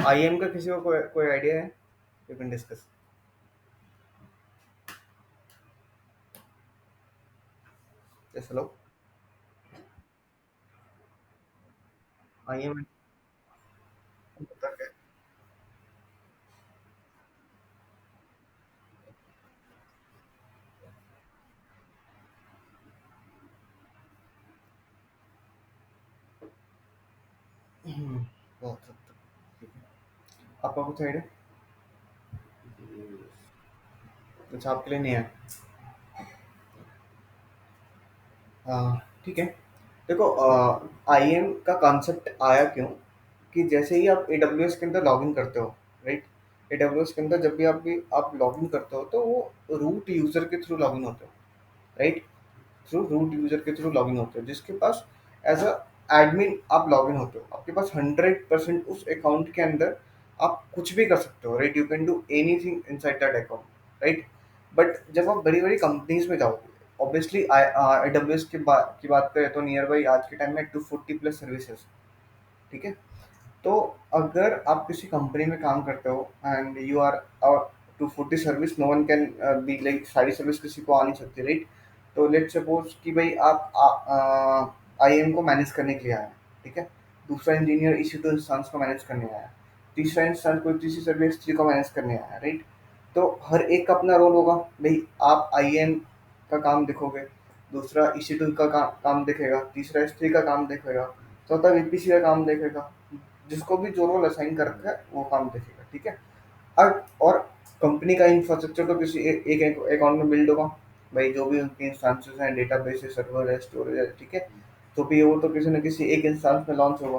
IM का किसी को कोई कोई आइडिया है? You can discuss. Yes, hello. IAM बता क्या? बहुत हद तक। ठीक है। आपका कुछ आइडिया? कुछ आपके लिए नहीं है? ठीक है। देखो, आईएम का कॉन्सेप्ट आया क्यों कि जैसे ही आप एडब्ल्यूएस के अंदर लॉगिन करते हो, राइट? एडब्ल्यूएस के अंदर जब भी आप लॉगिन करते हो तो वो रूट यूजर के थ्रू लॉगिन होते हो, राइट? थ्रू रूट यूजर के थ्रू लॉगिन होते हो, जिसके पास एज अ एडमिन आप लॉगिन होते हो। आपके पास 100% उस अकाउंट के अंदर आप कुछ भी कर सकते हो, right? You can do anything inside that account, right? But जब आप बड़ी बड़ी कंपनीज में जाओगे, ऑब्वियसली AWS की बात करें तो नियर बाई आज के टाइम में 240 प्लस सर्विसेज, ठीक है? तो अगर आप किसी कंपनी में काम करते हो एंड यू आर और 240 service, no one can be like सारी सर्विस किसी को आ नहीं सकती, राइट? तो लेट्स सपोज कि भाई आप आईएम को मैनेज करने के लिए आए हैं, ठीक है? दूसरा इंजीनियर इसी टू इंस्टांस को मैनेज करने आया है, तीसरा इंस्टांस कोई तीसरी सर्विस को मैनेज करने आया है, राइट? तो हर एक का अपना रोल होगा। भाई आप आईएम का काम देखोगे, दूसरा ईसी2 का काम देखेगा, तीसरा एस3 का काम देखेगा, चौथा वीपीसी का काम देखेगा। जिसको भी जो रोल असाइन कर रखा है वो काम देखेगा, ठीक है? और कंपनी का इंफ्रास्ट्रक्चर तो किसी एक अकाउंट में बिल्ड होगा। भाई जो भी उनके इंस्टांसेस हैं, डेटाबेस है, सर्वर है, स्टोरेज है, ठीक है? तो भी वो तो किसी न किसी एक इंस्टांस में लॉन्च होगा,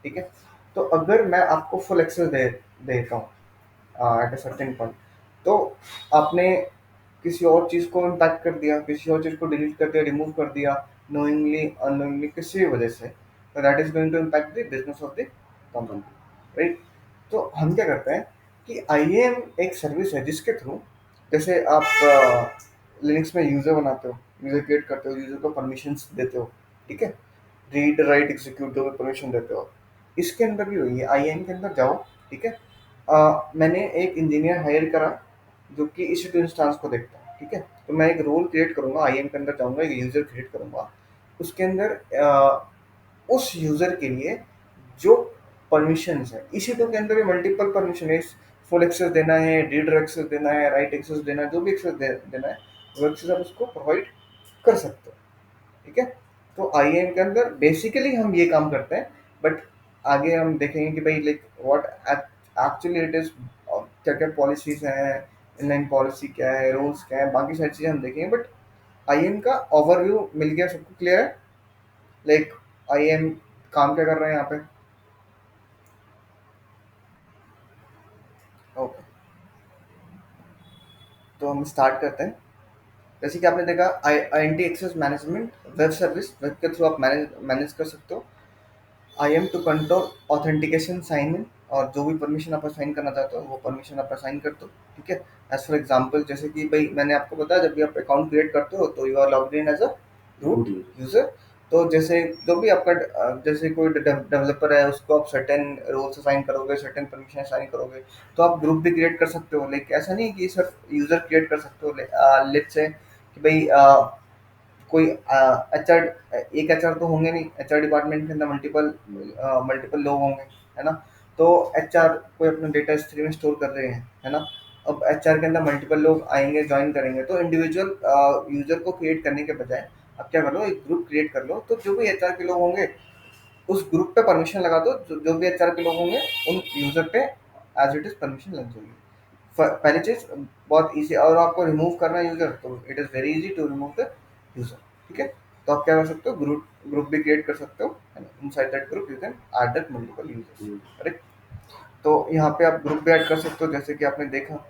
ठीक है? तो अगर मैं आपको फुल एक्सेस दे देता हूँ एट अ सर्टेन पॉइंट, तो आपने किसी और चीज़ को इम्पैक्ट कर दिया, किसी और चीज़ को डिलीट कर दिया, रिमूव कर दिया, नोइंगली अननोइंगली किसी भी वजह से, तो that is going to impact the business of the company, right? तो हम क्या करते हैं कि आईएएम एक सर्विस है जिसके थ्रू, जैसे आप लिनक्स में यूज़र बनाते हो, यूज़र क्रिएट करते हो, यूज़र को परमिशंस देते हो, ठीक है? रीड राइट एग्जीक्यूट जो भी परमिशन देते हो, इसके अंदर भी वही है। आईएएम के अंदर जाओ, ठीक है? मैंने एक इंजीनियर हायर करा जो कि इस इंस्टांस को देखता है, ठीक है? तो मैं एक रोल क्रिएट करूंगा, आईएम के अंदर जाऊंगा, एक यूजर क्रिएट करूंगा, उसके अंदर उस यूजर के लिए जो परमिशंस है, इसी टू के अंदर भी मल्टीपल परमिशन है। फुल एक्सेस देना है, रीडर एक्सेस देना है, राइट एक्सेस देना है, जो भी एक्सेस देना है वो एक्सेस आप उसको प्रोवाइड कर सकते हो, ठीक है? तो आईएएम के अंदर बेसिकली हम ये काम करते हैं। बट आगे हम देखेंगे कि भाई like what actually it is, क्या क्या पॉलिसीज हैं, इनलाइन पॉलिसी क्या है, रूल्स क्या है, बाकी सारी चीज़ें हम देखेंगे। बट आईएएम का ओवरव्यू मिल गया, सबको क्लियर है? लाइक आईएएम काम क्या कर रहे हैं यहाँ पे? ओके, तो हम स्टार्ट करते हैं। जैसे कि आपने देखा, INT access management web service, web के थ्रू आप मैनेज मैनेज कर सकते हो। IAM to control authentication sign in, और जो भी परमिशन आप असाइन करना चाहते हो वो परमिशन आप असाइन कर दो, ठीक है? एज फॉर एग्जांपल, जैसे कि भाई मैंने आपको बताया, जब भी आप अकाउंट क्रिएट करते हो तो you are logged in as a root user. तो जैसे जो भी आपका जैसे कोई डेवलपर है उसको आप सर्टेन रोल्स असाइन करोगे, सर्टेन परमिशन असाइन करोगे, तो आप ग्रुप भी क्रिएट कर सकते हो। लाइक ऐसा नहीं कि सिर्फ यूजर क्रिएट कर सकते हो। लेट्स से कि भाई कोई एचआर, एक एचआर तो होंगे नहीं, एचआर डिपार्टमेंट के अंदर मल्टीपल मल्टीपल लोग होंगे, है ना? तो एचआर कोई अपना डेटा S3 में स्टोर कर रहे हैं, है ना? अब एचआर के अंदर मल्टीपल लोग आएंगे, ज्वाइन करेंगे, तो इंडिविजुअल यूजर को क्रिएट करने के बजाय आप क्या कर लो, एक ग्रुप क्रिएट कर लो। तो जो भी एचआर के लोग होंगे उस ग्रुप पे परमिशन लगा दो, जो भी एचआर के लोग होंगे उन यूजर पे एज इट इज परमिशन लग जाएगी। पहली चीज बहुत इजी, और आपको रिमूव करना है यूजर, तो it is very easy to remove the user, ठीक है? तो आप क्या कर सकते हो, ग्रुप ग्रुप भी क्रिएट कर सकते हो, inside that group you can add that multiple users, correct? तो यहाँ पे आप ग्रुप भी ऐड कर सकते हो, जैसे कि आपने देखा।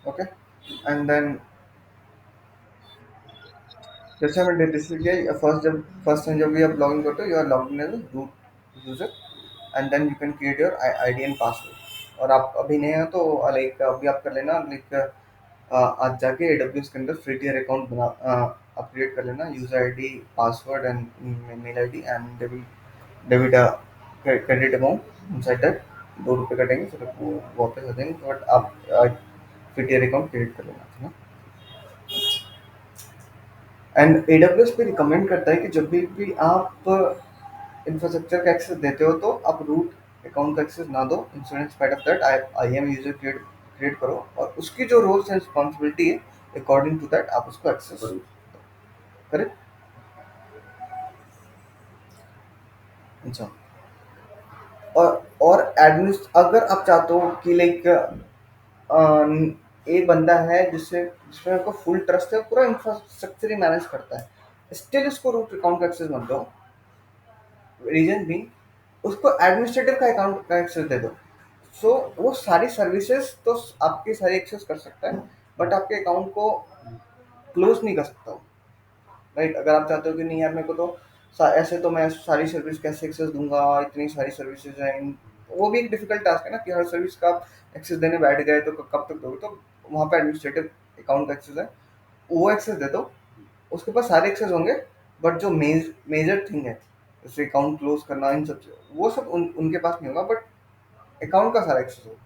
ओके, एंड देन जैसे हमें डिस्कस किया, फर्स्ट टाइम जब भी आप लॉगिन करते हो, you are login as root user, and then you can create your ID and password. और आप अभी नए हो तो लाइक अभी आप कर लेना, लाइक आज जाके AWS के अंदर फ्री टियर अकाउंट बना अपग्रेड कर लेना, user ID, password and mail ID, and debit credit amount inside that. ₹2 कटेंगे, फिर वो वापस आ जाएंगे, बट आप फ्री टियर अकाउंट क्रिएट कर लेना है ना। एंड AWS भी रिकमेंड करता है कि जब भी आप इंफ्रास्ट्रक्चर का एक्सेस देते हो तो आप रूट अकाउंट का एक्सेस ना दो। Instead spite of that I am user create create करो, और उसकी जो रोल्स एंड रिस्पॉन्सिबिलिटी है अकॉर्डिंग टू दैट आप उसको एक्सेस करें। अच्छा। और एडमिनिस्ट अगर आप चाहते हो कि लाइक एक बंदा है जिसमें आपको फुल ट्रस्ट है, पूरा इंफ्रास्ट्रक्चर ही मैनेज करता है, स्टिल उसको रूट अकाउंट का एक्सेस मत दो। रीजन भी, उसको एडमिनिस्ट्रेटर का अकाउंट का एक्सेस दे दो। सो वो सारी सर्विसेज तो आपकी सारी एक्सेस कर सकता है, बट आपके अकाउंट को क्लोज नहीं कर सकता वो। राइट, अगर आप चाहते हो कि नहीं यार मेरे को तो ऐसे तो मैं सारी सर्विस कैसे एक्सेस दूंगा, इतनी सारी सर्विसेज हैं, वो भी एक डिफिकल्ट टास्क है ना कि हर सर्विस का आप एक्सेस देने बैठ गए तो कब तक दोगे। तो वहाँ पे एडमिनिस्ट्रेटिव अकाउंट का एक्सेस है, वो एक्सेस दे दो। उसके पास सारे एक्सेस होंगे, बट जो मेजर थिंग है जैसे अकाउंट क्लोज करना, इन सब वो सब उनके पास नहीं होगा, बट अकाउंट का सारा एक्सेस होगा।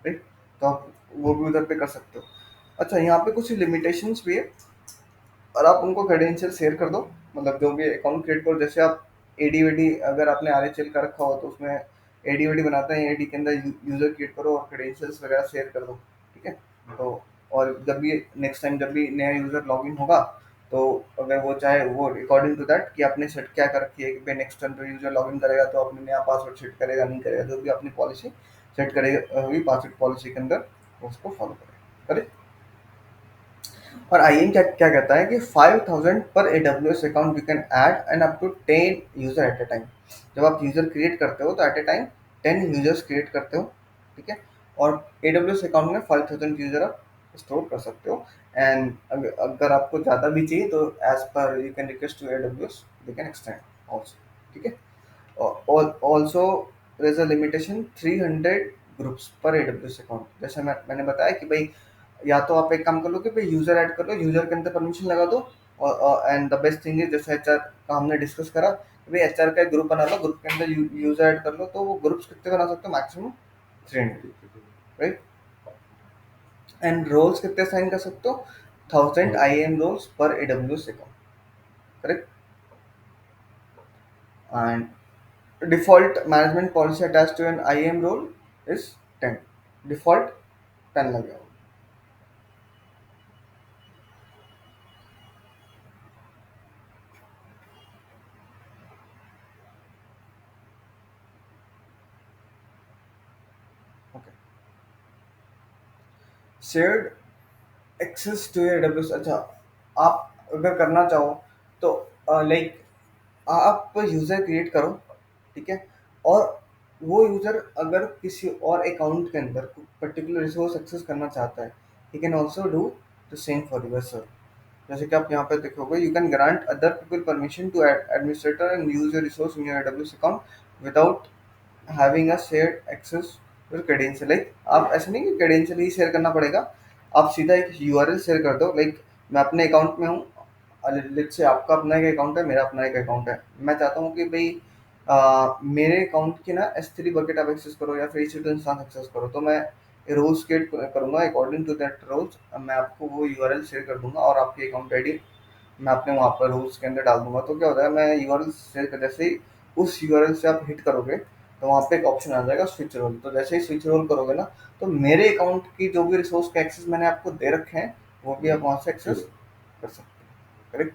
राइट, तो आप वो भी उधर पे कर सकते हो। अच्छा, यहाँ पे कुछ लिमिटेशंस भी है, और आप उनको क्रेडेंशियल शेयर कर दो। मतलब जो भी अकाउंट क्रिएट करो, जैसे आप एडी वेडी अगर आपने RHL का रखा हो तो उसमें एडी वेडी बनाते हैं, एडी के अंदर यूजर क्रिएट करो और क्रेडेंशियल्स वगैरह शेयर कर दो। ठीक है। तो और जब भी नेक्स्ट टाइम जब भी नया यूजर लॉगिन होगा, तो अगर वो चाहे वो अकॉर्डिंग टू दैट कि आपने सेट क्या कर रखी है कि भाई नेक्स्ट टाइम जो यूजर लॉगिन करेगा तो अपने नया पासवर्ड सेट करेगा नहीं करेगा, जो भी अपनी पॉलिसी सेट करेगा होगी पासवर्ड पॉलिसी के अंदर, उसको फॉलो करेगा। करेक्ट। और आईएम क्या क्या कहता है कि 5,000 पर AWS account we can add and up to 10 user at a time. जब आप यूजर क्रिएट करते हो तो at a time 10 users create करते हो। ठीक है। और AWS अकाउंट में 5,000 यूजर आप स्टोर कर सकते हो। एंड अगर आपको ज़्यादा भी चाहिए तो as per you can request to AWS, they can extend also. ठीक है। Also there is a limitation 300 groups per AWS account. जैसे मैंने बताया कि भाई या तो आप एक काम कर लो कि भाई यूजर ऐड कर लो, यूजर के अंदर परमिशन लगा दो। और and the best thing is जैसे HR का हमने डिस्कस करा कि भाई HR का एक ग्रुप बना लो, ग्रुप के अंदर यूजर ऐड कर लो, तो वो ग्रुप्स कितने बना सकते हो, मैक्सिमम 300। राइट। एंड रोल्स कितने साइन कर सकते हो, 1,000 IAM रोल्स पर AWS account. Correct. And default management policy attached to an IAM role is 10। default 10 लगेगा। Okay. Shared access to AWS। अच्छा, आप अगर करना चाहो तो लाइक आप यूज़र क्रिएट करो। ठीक है। और वो यूज़र अगर किसी और अकाउंट के अंदर पर्टिकुलर रिसोर्स एक्सेस करना चाहता है, he can also do the same for your sir. जैसे कि आप यहाँ पे देखोगे, you can grant other people permission to administrator and use your resource in your AWS account without having a shared access with credential. Like आप ऐसे नहीं कि क्रेडेंशियल ही शेयर करना पड़ेगा, आप सीधा एक URL शेयर कर दो। लाइक मैं अपने अकाउंट में हूँ, लेट्स से आपका अपना एक अकाउंट है, मेरा अपना एक अकाउंट है। मैं चाहता हूँ कि भाई मेरे अकाउंट की ना S3 बकेट आप एक्सेस करो या फिर EC2 इंस्टांस एक्सेस करो, तो मैं रोल्स क्रिएट करूँगा। अकॉर्डिंग टू दैट रोल्स मैं आपको वो URL शेयर कर दूंगा, और आपकी अकाउंट आईडी मैं अपने वहाँ पर रूल्स के अंदर डाल दूंगा। तो क्या होता है, मैं URL शेयर कर जैसे ही उस URL से आप हिट करोगे तो वहाँ पे एक ऑप्शन आ जाएगा स्विच रोल। तो जैसे ही स्विच रोल करोगे ना, तो मेरे अकाउंट की जो भी रिसोर्स का एक्सेस मैंने आपको दे रखे हैं वो भी आप वहाँ से एक्सेस कर सकते हैं। करेक्ट।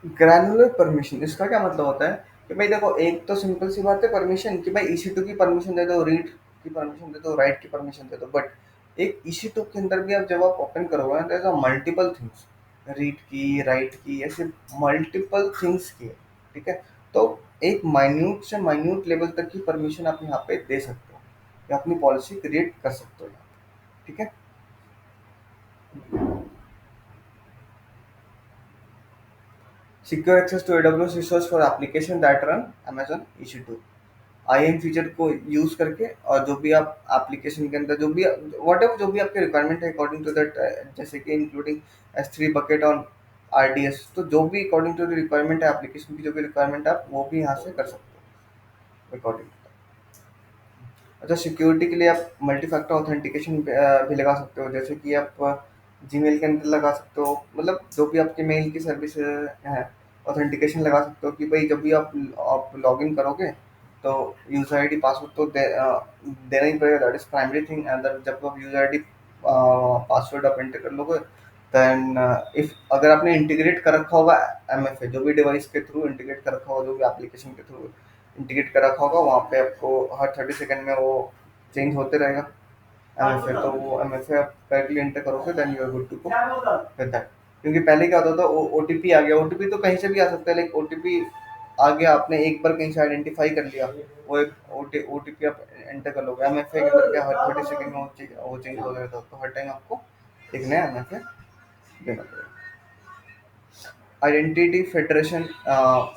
ग्रैनुलर परमिशन, इसका क्या मतलब होता है कि भाई देखो, एक तो सिंपल सी बात है परमिशन कि भाई EC2 की परमिशन दे दो, रीड की परमिशन दे दो, राइट की परमिशन दे दो। बट एक EC2 के अंदर भी आप जब आप ओपन करोगे ना, there are multiple things, read की, राइट की, ऐसे मल्टीपल थिंग्स की है। ठीक है। तो एक माइन्यूट से माइन्यूट लेवल तक की परमिशन आप यहाँ पे दे सकते हो या अपनी पॉलिसी क्रिएट कर सकते हो यहाँ पे। ठीक है। Secure access to AWS resource for application that run Amazon EC2। IAM feature को यूज करके, और जो भी आप एप्लीकेशन के अंदर जो भी वट एवर जो भी आपके रिक्वायरमेंट है अकॉर्डिंग टू दैट, जैसे कि इंक्लूडिंग S3 बकेट और RDS, तो जो भी अकॉर्डिंग टू द रिक्वायरमेंट है एप्लीकेशन की, जो भी रिक्वायरमेंट है आप वो भी यहाँ से कर सकते हो अकॉर्डिंग। अच्छा, सिक्योरिटी के लिए आप मल्टी फैक्टर ऑथेंटिकेशन भी लगा सकते हो, जैसे कि आप जीमेल के अंदर लगा सकते हो, मतलब जो भी आपके मेल की सर्विस है, ऑथेंटिकेशन लगा सकते हो कि भाई जब भी आप लॉग इन करोगे तो यूज़र आईडी पासवर्ड तो देना ही पड़ेगा, that is primary thing. And जब आप यूज़र आईडी पासवर्ड आप एंटर कर लोगे, देन इफ अगर आपने इंटीग्रेट कर रखा होगा MFA, जो भी डिवाइस के थ्रू इंटीग्रेट कर रखा होगा, जो भी एप्लीकेशन के थ्रू इंटीग्रेट कर रखा होगा, वहाँ पे आपको हर 30 सेकेंड में वो चेंज होते रहेगा MFA। तो वो MFA आप करेक्टली एंटर करोगे, then you are good to go with that. क्योंकि पहले क्या होता था, OTP आ गया, OTP तो कहीं से भी आ सकता है, लाइक OTP आ गया, आपने एक बार कहीं से आइडेंटिफाई कर लिया, वो एक OTP आप एंटर कर लोगे। MFA के अंदर क्या, हर 30 सेकेंड में वो चेंज हो जाता है, तो हर टाइम आपको एक नया MFA देना पड़ेगा। आइडेंटिटी फेडरेशन,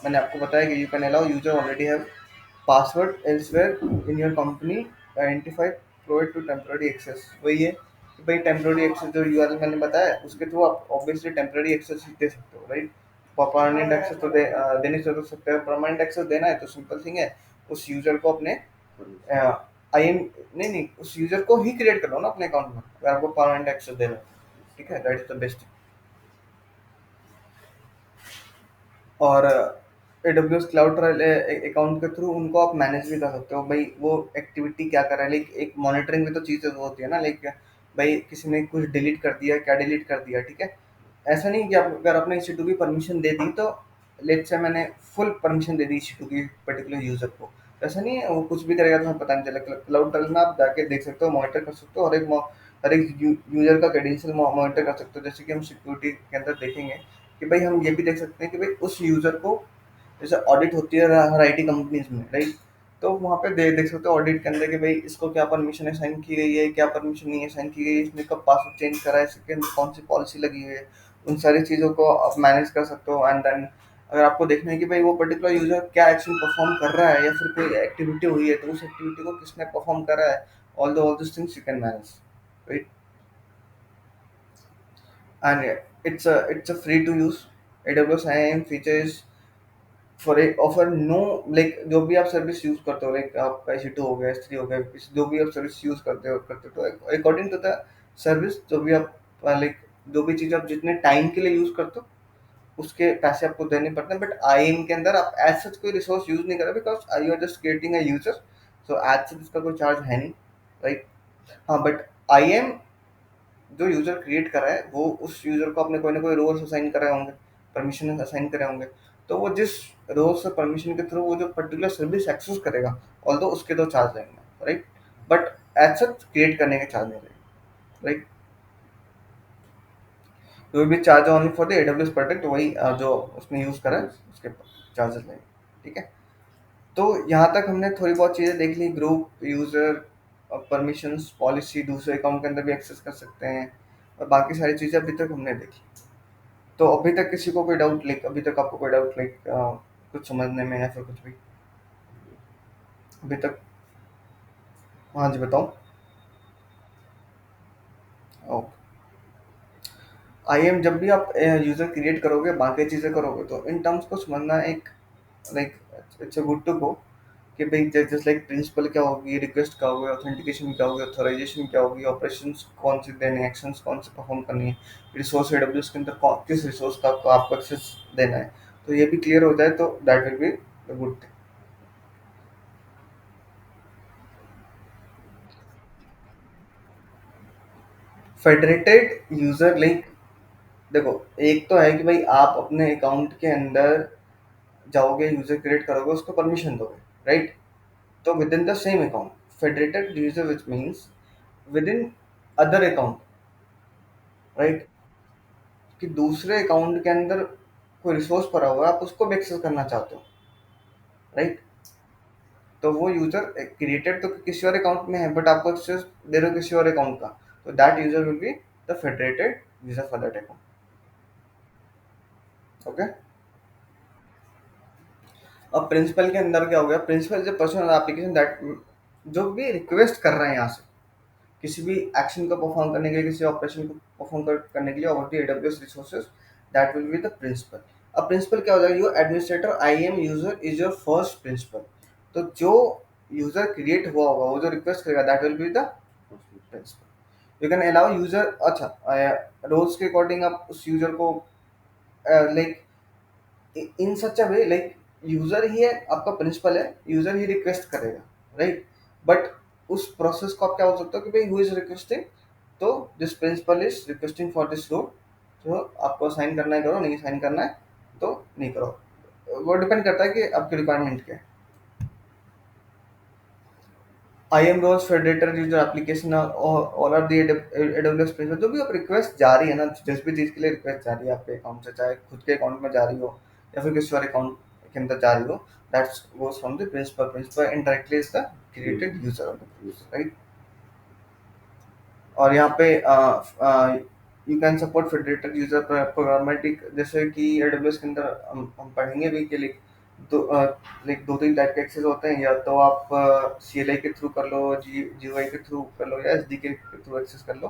मैंने आपको बताया कि you can allow user already have password elsewhere in your company identify provide to temporary access. वही है कि भाई टेम्पररी एक्सेस जो URL मैंने बताया, उसके थ्रू आप ऑब्वियसली टेम्पररी एक्सेस ही दे सकते हो, राइट। परमानेंट एक्सेस तो देने से तो सकते हैं। परमानेंट एक्सेस देना है तो सिंपल थिंग है, उस यूजर को अपने आई एम नहीं नहीं उस यूजर को ही क्रिएट कर लो ना अपने अकाउंट में, अगर आपको परमानेंट एक्सेस देना है, ठीक है, दैट इज द बेस्ट। और AWS क्लाउड ट्रायल अकाउंट के थ्रू उनको आप मैनेज भी कर सकते हो, भाई वो एक्टिविटी क्या कर रहा है, लाइक एक मॉनिटरिंग भी तो चीज़ होती है ना, लाइक भाई किसी ने कुछ डिलीट कर दिया, क्या डिलीट कर दिया, ठीक है। ऐसा नहीं कि आप अगर आपने EC2 की परमिशन दे दी तो लेट्स से मैंने फुल परमिशन दे दी EC2 की पर्टिकुलर यूजर को, तो ऐसा नहीं है वो कुछ भी करेगा तो हमें पता नहीं चलेगा। क्लाउड ट्रायल में आप जाके देख सकते हो, मॉनिटर कर सकते हो, हर एक यूजर का क्रेडेंशियल मॉनिटर कर सकते हो। जैसे कि हम सिक्योरिटी के अंदर देखेंगे कि भाई हम ये भी देख सकते हैं कि भाई उस यूजर को, जैसे ऑडिट होती है हर IT कंपनीज में, राइट। तो वहाँ पे देख सकते हो ऑडिट के अंदर कि भाई इसको क्या परमिशन असाइन की गई है, क्या परमिशन नहीं असाइन की गई है, इसने कब पासवर्ड चेंज करा है, इसके अंदर कौन सी पॉलिसी लगी हुई है, उन सारी चीज़ों को आप मैनेज कर सकते हो। एंड देन अगर आपको देखना है कि भाई वो पर्टिकुलर यूजर क्या एक्शन परफॉर्म कर रहा है, या फिर कोई एक्टिविटी हुई है तो उस एक्टिविटी को किसने परफॉर्म करा है, all this things you can manage, right. And it's a free to use AWS IAM features for a offer no, like जो भी आप सर्विस यूज करते हो, लाइक आपका EC2 हो गया, S3 हो गया, जो भी आप सर्विस यूज करते हो तो अकॉर्डिंग टू द सर्विस, जो भी आप लाइक जो भी चीज़ आप जितने टाइम के लिए यूज करते हो उसके पैसे आपको देने पड़ते हैं। बट IAM के अंदर आप एज सच कोई रिसोर्स यूज नहीं कर रहे, because you are just creating a user, so as such इसका कोई चार्ज है नहीं, राइट। हाँ, बट IAM जो यूजर क्रिएट कर रहा है वो उस यूजर को अपने कोई ना कोई रोल्स असाइन कर रहे होंगे, परमिशन असाइन करे होंगे, तो वो जिस रोल्स से परमिशन के थ्रू वो जो पर्टिकुलर सर्विस एक्सेस करेगा, ऑल्दो उसके तो चार्ज रहेंगे, right. But as such create करने के चार्ज नहीं रहेंगे, राइट। तो will be charge only for the AWS product, वही जो उसने यूज करा है उसके चार्जेस लगेंगे, ठीक है। तो यहाँ तक हमने थोड़ी बहुत चीज़ें देख ली, ग्रुप यूज़र परमिशंस पॉलिसी, दूसरे अकाउंट के अंदर भी एक्सेस कर सकते हैं, और बाकी सारी चीज़ें अभी तक हमने देखी। तो अभी तक किसी को कोई डाउट, लाइक अभी तक आपको कोई डाउट, लाइक कुछ समझने में या फिर कुछ भी अभी तक? हाँ जी, बताओ। ओके। IAM जब भी आप यूज़र क्रिएट करोगे, बाकी चीज़ें करोगे, तो इन टर्म्स को समझना एक, like it's a good to go कि भाई जस्ट लाइक प्रिंसिपल क्या होगी, रिक्वेस्ट क्या होगी, ऑथेंटिकेशन क्या होगी, ऑथराइजेशन क्या होगी, ऑपरेशंस कौन से देने, एक्शंस कौन से परफॉर्म करनी है, रिसोर्स AWS के अंदर किस रिसोर्स का आपको एक्सेस देना है, तो ये भी क्लियर हो जाए तो that will be the good thing. Federated user, like देखो, एक तो है कि भाई आप अपने अकाउंट के अंदर जाओगे, यूजर क्रिएट करोगे, उसको परमिशन दोगे, राइट। तो with in the same account, federated user which means with in other account, right, कि दूसरे अकाउंट के अंदर कोई रिसोर्स पड़ा हुआ है, आप उसको भी एक्सेस करना चाहते हो, राइट। तो वो यूजर क्रिएटेड तो किसी और अकाउंट में है, बट आपको एक्सेस दे रहे हो किसी और अकाउंट का, तो that user will be the federated user for that account, okay. अब प्रिंसिपल के अंदर क्या हो गया, principal is a person application that, जो भी रिक्वेस्ट कर रहे हैं यहाँ से किसी भी एक्शन को परफॉर्म करने के लिए, किसी ऑपरेशन को परफॉर्म करने के लिए over the AWS resources, that will be the principal. अब प्रिंसिपल क्या हो जाएगा, your administrator IAM user is your first principal. तो जो यूजर क्रिएट हुआ होगा, वो जो रिक्वेस्ट करेगा, that will be the principal. You can allow user, अच्छा रोल्स के अकॉर्डिंग आप उस यूजर को like in such a way, like user ही है आपका प्रिंसिपल है, यूजर ही रिक्वेस्ट करेगा, राइट। बट उस प्रोसेस को आप क्या बोल सकते हो कि भाई हु इज रिक्वेस्टिंग, तो this principal is requesting for this role, तो आपको साइन करना है करो, नहीं साइन करना है तो नहीं करो। वो डिपेंड करता है कि आपकी रिक्वायरमेंट क्या है। IAM roles federator user application all are the AWS principal. जो भी आप रिक्वेस्ट जा रही है ना, जिस भी चीज़ के लिए रिक्वेस्ट जा रही है आपके अकाउंट से, चाहे खुद के अकाउंट में जा रही हो या फिर किसी और अकाउंट के अंदर जा रही हो, that's goes from the principal. Principal indirectly is the created user of the principal, right. और यहाँ पे you can support federated user programmatic, जैसे कि एडब्ल्यूएस के अंदर हम पढ़ेंगे भी कि दो दो तीन टाइप के एक्सेस होते हैं, या तो आप CLI के थ्रू कर लो, GUI के थ्रू कर लो, या SDK के थ्रू एक्सेस कर लो।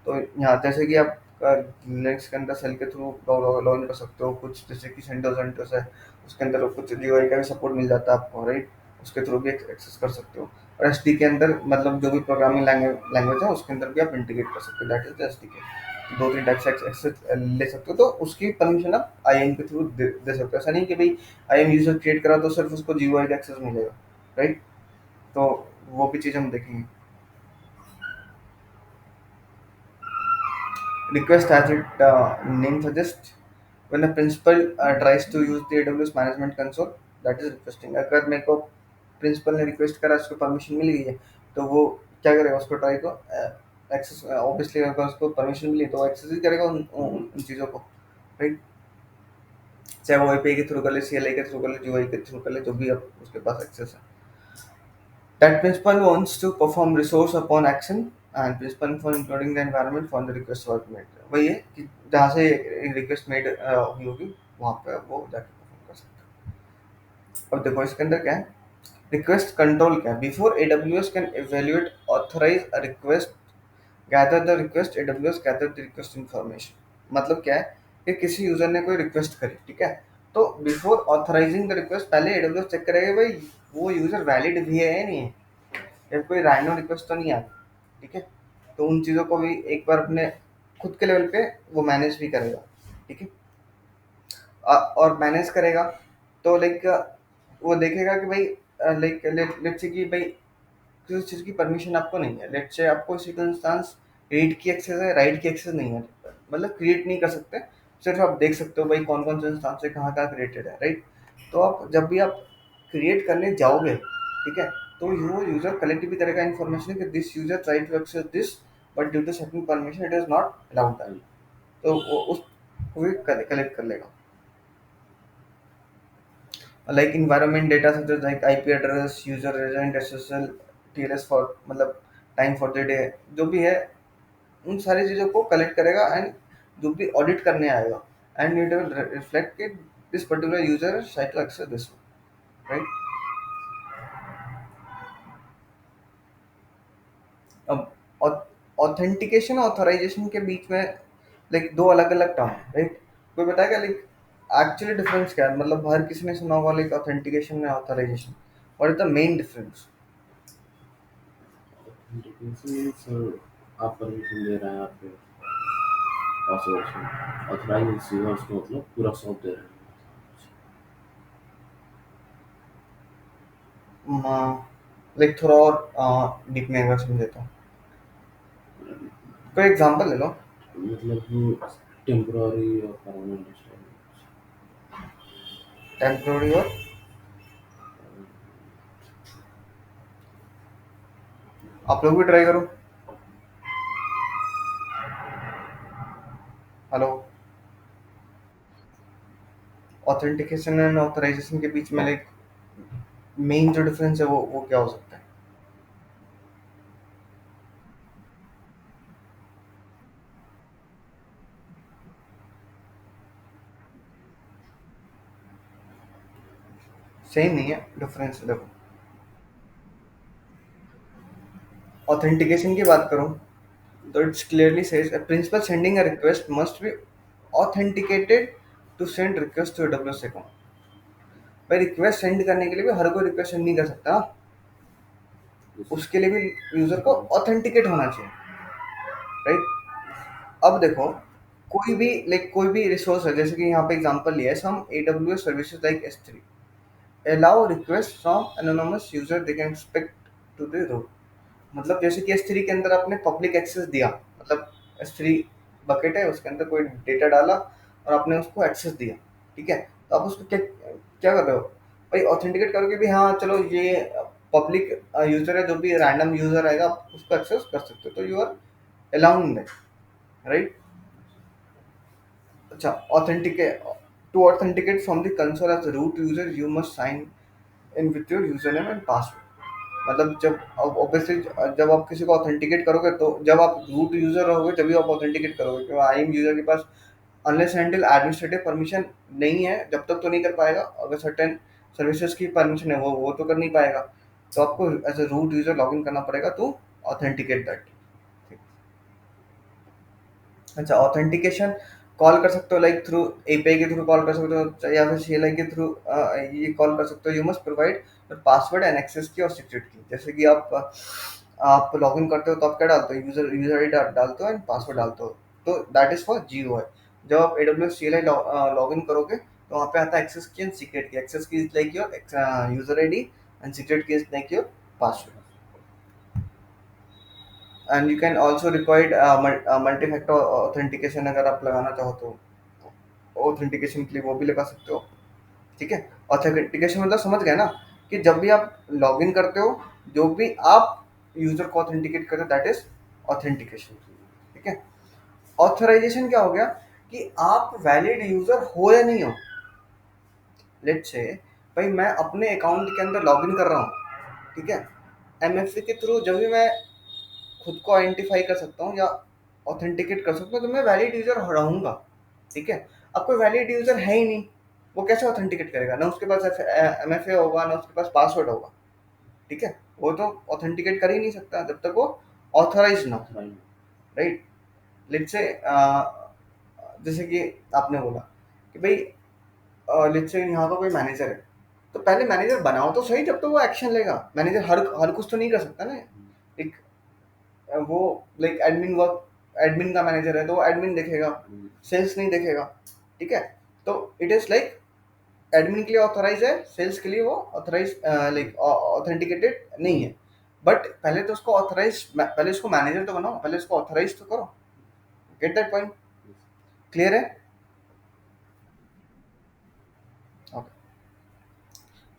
तो यहाँ जैसे कि आप लिनक्स के अंदर सेल के थ्रू लॉग इन कर सकते हो, कुछ जैसे कि सेंटोस है, उसके अंदर कुछ GUI का भी सपोर्ट मिल जाता है आपको, राइट। उसके थ्रू भी एक्सेस कर सकते हो। और एसडी के अंदर मतलब जो भी प्रोग्रामिंग लैंग्वेज है उसके अंदर भी आप इंटीग्रेट कर सकते हो, दैट इज द एसडीके। दो तीन टाइप से एक्सेस ले सकते हो, तो उसकी परमिशन आप आईएम के थ्रू दे सकते हो। ऐसा नहीं कि भाई आईएम यूजर क्रिएट करा तो सिर्फ उसको जीयूआई का एक्सेस मिलेगा, राइट। तो वो भी चीज़ हम देखेंगे। Request, as its name suggests, when a principal tries to use the AWS management console, that is requesting। अगर मेरे को प्रिंसिपल ने रिक्वेस्ट करा, उसको परमिशन मिल गई है, तो वो क्या करेगा, उसको ट्राई को एक्सेस, ऑब्वियसली अगर उसको परमिशन मिली तो वो एक्सेस ही करेगा उन चीज़ों को, राइट। चाहे वो एपीआई के थ्रू कर ले, CLI के थ्रू कर ले, GUI के थ्रू कर ले, जो भी अब उसके पास एक्सेस है। That principal wants to perform resource upon action and principal for including the environment for the request was made। वही है कि जहाँ से रिक्वेस्ट मेड हुई होगी वहाँ पे वो जाके परफॉर्म कर सकते हैं। अब देखो इसके अंदर क्या है, रिक्वेस्ट कंट्रोल क्या है। Before AWS can evaluate authorize a request, gather the request, AWS gather the request information। मतलब क्या है कि किसी यूजर ने कोई रिक्वेस्ट करी, ठीक है, तो बिफोर ऑथराइजिंग द रिक्वेस्ट पहले AWS चेक करेगा भाई वो यूजर वैलिड भी है या नहीं है, या कोई रैंडम रिक्वेस्ट तो नहीं आ रही, ठीक है। तो उन चीज़ों को भी एक बार अपने खुद के लेवल पे वो मैनेज भी करेगा, ठीक है। और मैनेज करेगा तो लाइक वो देखेगा कि भाई लाइक लेट्स से कि भाई किसी चीज़ की परमिशन आपको नहीं है, लेट्स से आपको किसी का इंस्टांस रीड की एक्सेस है, राइट की एक्सेस नहीं है, मतलब क्रिएट नहीं कर सकते, सिर्फ आप देख सकते हो भाई कौन कौन से इंस्टांस है, कहाँ कहाँ क्रिएटेड है, राइट। तो आप जब भी आप क्रिएट करने जाओगे, ठीक है, तो वो यूजर कलेक्ट भी करेगा इन्फॉर्मेशन कि this user try to access this but due to certain permission it is not allowed that. तो वो उस वो भी कलेक्ट कर लेगा। Like environment data such as like IP address, user resident, SSL, TLS for मतलब time for the day, जो भी है उन सारी चीज़ों को कलेक्ट करेगा एंड जो भी ऑडिट करने आएगा एंड इट विल रिफ्लेक्ट कि this particular user try to access this, right. अब ऑथेंटिकेशन ऑथराइजेशन के बीच में लाइक दो अलग अलग टर्म, राइट। कोई बताएगा लाइक एक्चुअली डिफरेंस क्या है, मतलब हर किसी ने सुना होगा लाइक ऑथेंटिकेशन में authorization, what is the main difference. Authentication means आप परमिशन दे रहे हैं आपके पासवर्ड्स में, ऑथराइज रिसीवर्स को मतलब पूरा सौंप दे रहे हैं। लाइक थोड़ा और डीप में अगर समझे तो कोई एग्जांपल ले लो। मतलब टेम्पररी और परमानेंट स्टेटमेंट। टेम्पररी और आप लोग भी ट्राई करो। हेलो। ऑथेंटिकेशन एंड ऑथराइजेशन के बीच में लाइक मेन जो डिफरेंस है वो क्या हो सकता है। सेम नहीं है, डिफरेंस देखो। ऑथेंटिकेशन की बात करूँ तो it's clearly says a principal sending a request must be authenticated to send request to AWS account. भाई रिक्वेस्ट सेंड करने के लिए भी हर कोई रिक्वेस्ट सेंड नहीं कर सकता, Yes. उसके लिए भी यूजर को ऑथेंटिकेट होना चाहिए, राइट। अब देखो, कोई भी लाइक कोई भी रिसोर्स है, जैसे कि यहाँ पे एग्जांपल लिया है, सम AWS services like S3 allow request from anonymous user they can expect to the root। मतलब जैसे कि S3 के अंदर आपने पब्लिक एक्सेस दिया, मतलब S3 बकेट है, उसके अंदर कोई डेटा डाला और आपने उसको एक्सेस दिया, ठीक है। तो आप उसको क्या क्या कर रहे हो भाई, ऑथेंटिकेट करोगे भी, हाँ चलो ये पब्लिक यूजर है, जो भी रैंडम यूजर आएगा आप उसको एक्सेस कर सकते हो, तो you are allowing that, right. अच्छा, authenticate to authenticate from the console as root user you must sign in with your user name and password. मतलब जब ऑब्वियसली जब आप किसी को ऑथेंटिकेट करोगे, तो जब आप रूट यूजर रहोगे तभी आप ऑथेंटिकेट करोगे, क्योंकि आई एम यूजर के पास अनलेस एंटिल एडमिनिस्ट्रेटिव परमिशन नहीं है, जब तक तो नहीं कर पाएगा। अगर सर्टेन सर्विसेज की परमिशन है वो तो कर नहीं पाएगा, तो आपको as a root user log in करना पड़ेगा टू ऑथेंटिकेट दैट। अच्छा, ऑथेंटिकेशन कॉल कर सकते हो लाइक थ्रू एपीआई के थ्रू कॉल कर सकते हो, या फिर सीएलआई के थ्रू ये कॉल कर सकते हो। You must provide password and access key और सीक्रेट की। जैसे कि आप लॉग इन करते हो तो आप क्या डालते हो, यूजर यूजर आईडी डालते हो एंड पासवर्ड Yes. डालते हो, तो दैट इज फॉर जीओ है। जब आप AWS CLI लॉग इन करोगे तो वहाँ पे आता है access key and secret key. Access key is like your user ID and secret key is like your password. And you can also required multi factor authentication अगर आप लगाना चाहो तो ऑथेंटिकेशन के लिए वो भी लगा सकते हो, ठीक है। ऑथेंटिकेशन मतलब समझ गए ना, कि जब भी आप लॉग इन करते हो, जो भी आप यूजर को ऑथेंटिकेट करते हो दैट इज ऑथेंटिकेशन, ठीक है। ऑथराइजेशन क्या हो गया, कि आप वैलिड यूजर हो या नहीं हो। लेट्स से भाई मैं अपने अकाउंट के अंदर लॉग इन कर रहा हूँ, ठीक है। MFA के थ्रू जब भी मैं खुद को आइडेंटिफाई कर सकता हूँ या ऑथेंटिकेट कर सकता हूँ, तो मैं वैलिड यूजर रहूंगा, ठीक है। अब कोई वैलिड यूजर है ही नहीं, वो कैसे ऑथेंटिकेट करेगा, ना उसके पास MFA होगा ना उसके पास पासवर्ड होगा, ठीक है। वो तो ऑथेंटिकेट कर ही नहीं सकता जब तक वो ऑथराइज ना हो, Right. राइट। लेट्स से जैसे कि आपने बोला कि भाई लेट्स से यहाँ का कोई मैनेजर है, तो पहले मैनेजर बनाओ तो सही, जब तो वो एक्शन लेगा। मैनेजर हर हर कुछ तो नहीं कर सकता ना। एक वो लाइक एडमिन वर्क, एडमिन का मैनेजर है तो वो एडमिन देखेगा, Mm. सेल्स नहीं देखेगा, ठीक है। तो इट इज लाइक एडमिन के लिए ऑथराइज है, सेल्स के लिए वो ऑथराइज लाइक ऑथेंटिकेटेड नहीं है। बट पहले तो उसको ऑथराइज, पहले उसको मैनेजर तो बनाओ, पहले उसको ऑथराइज तो करो। Get that point? Yes. Clear है? ओके।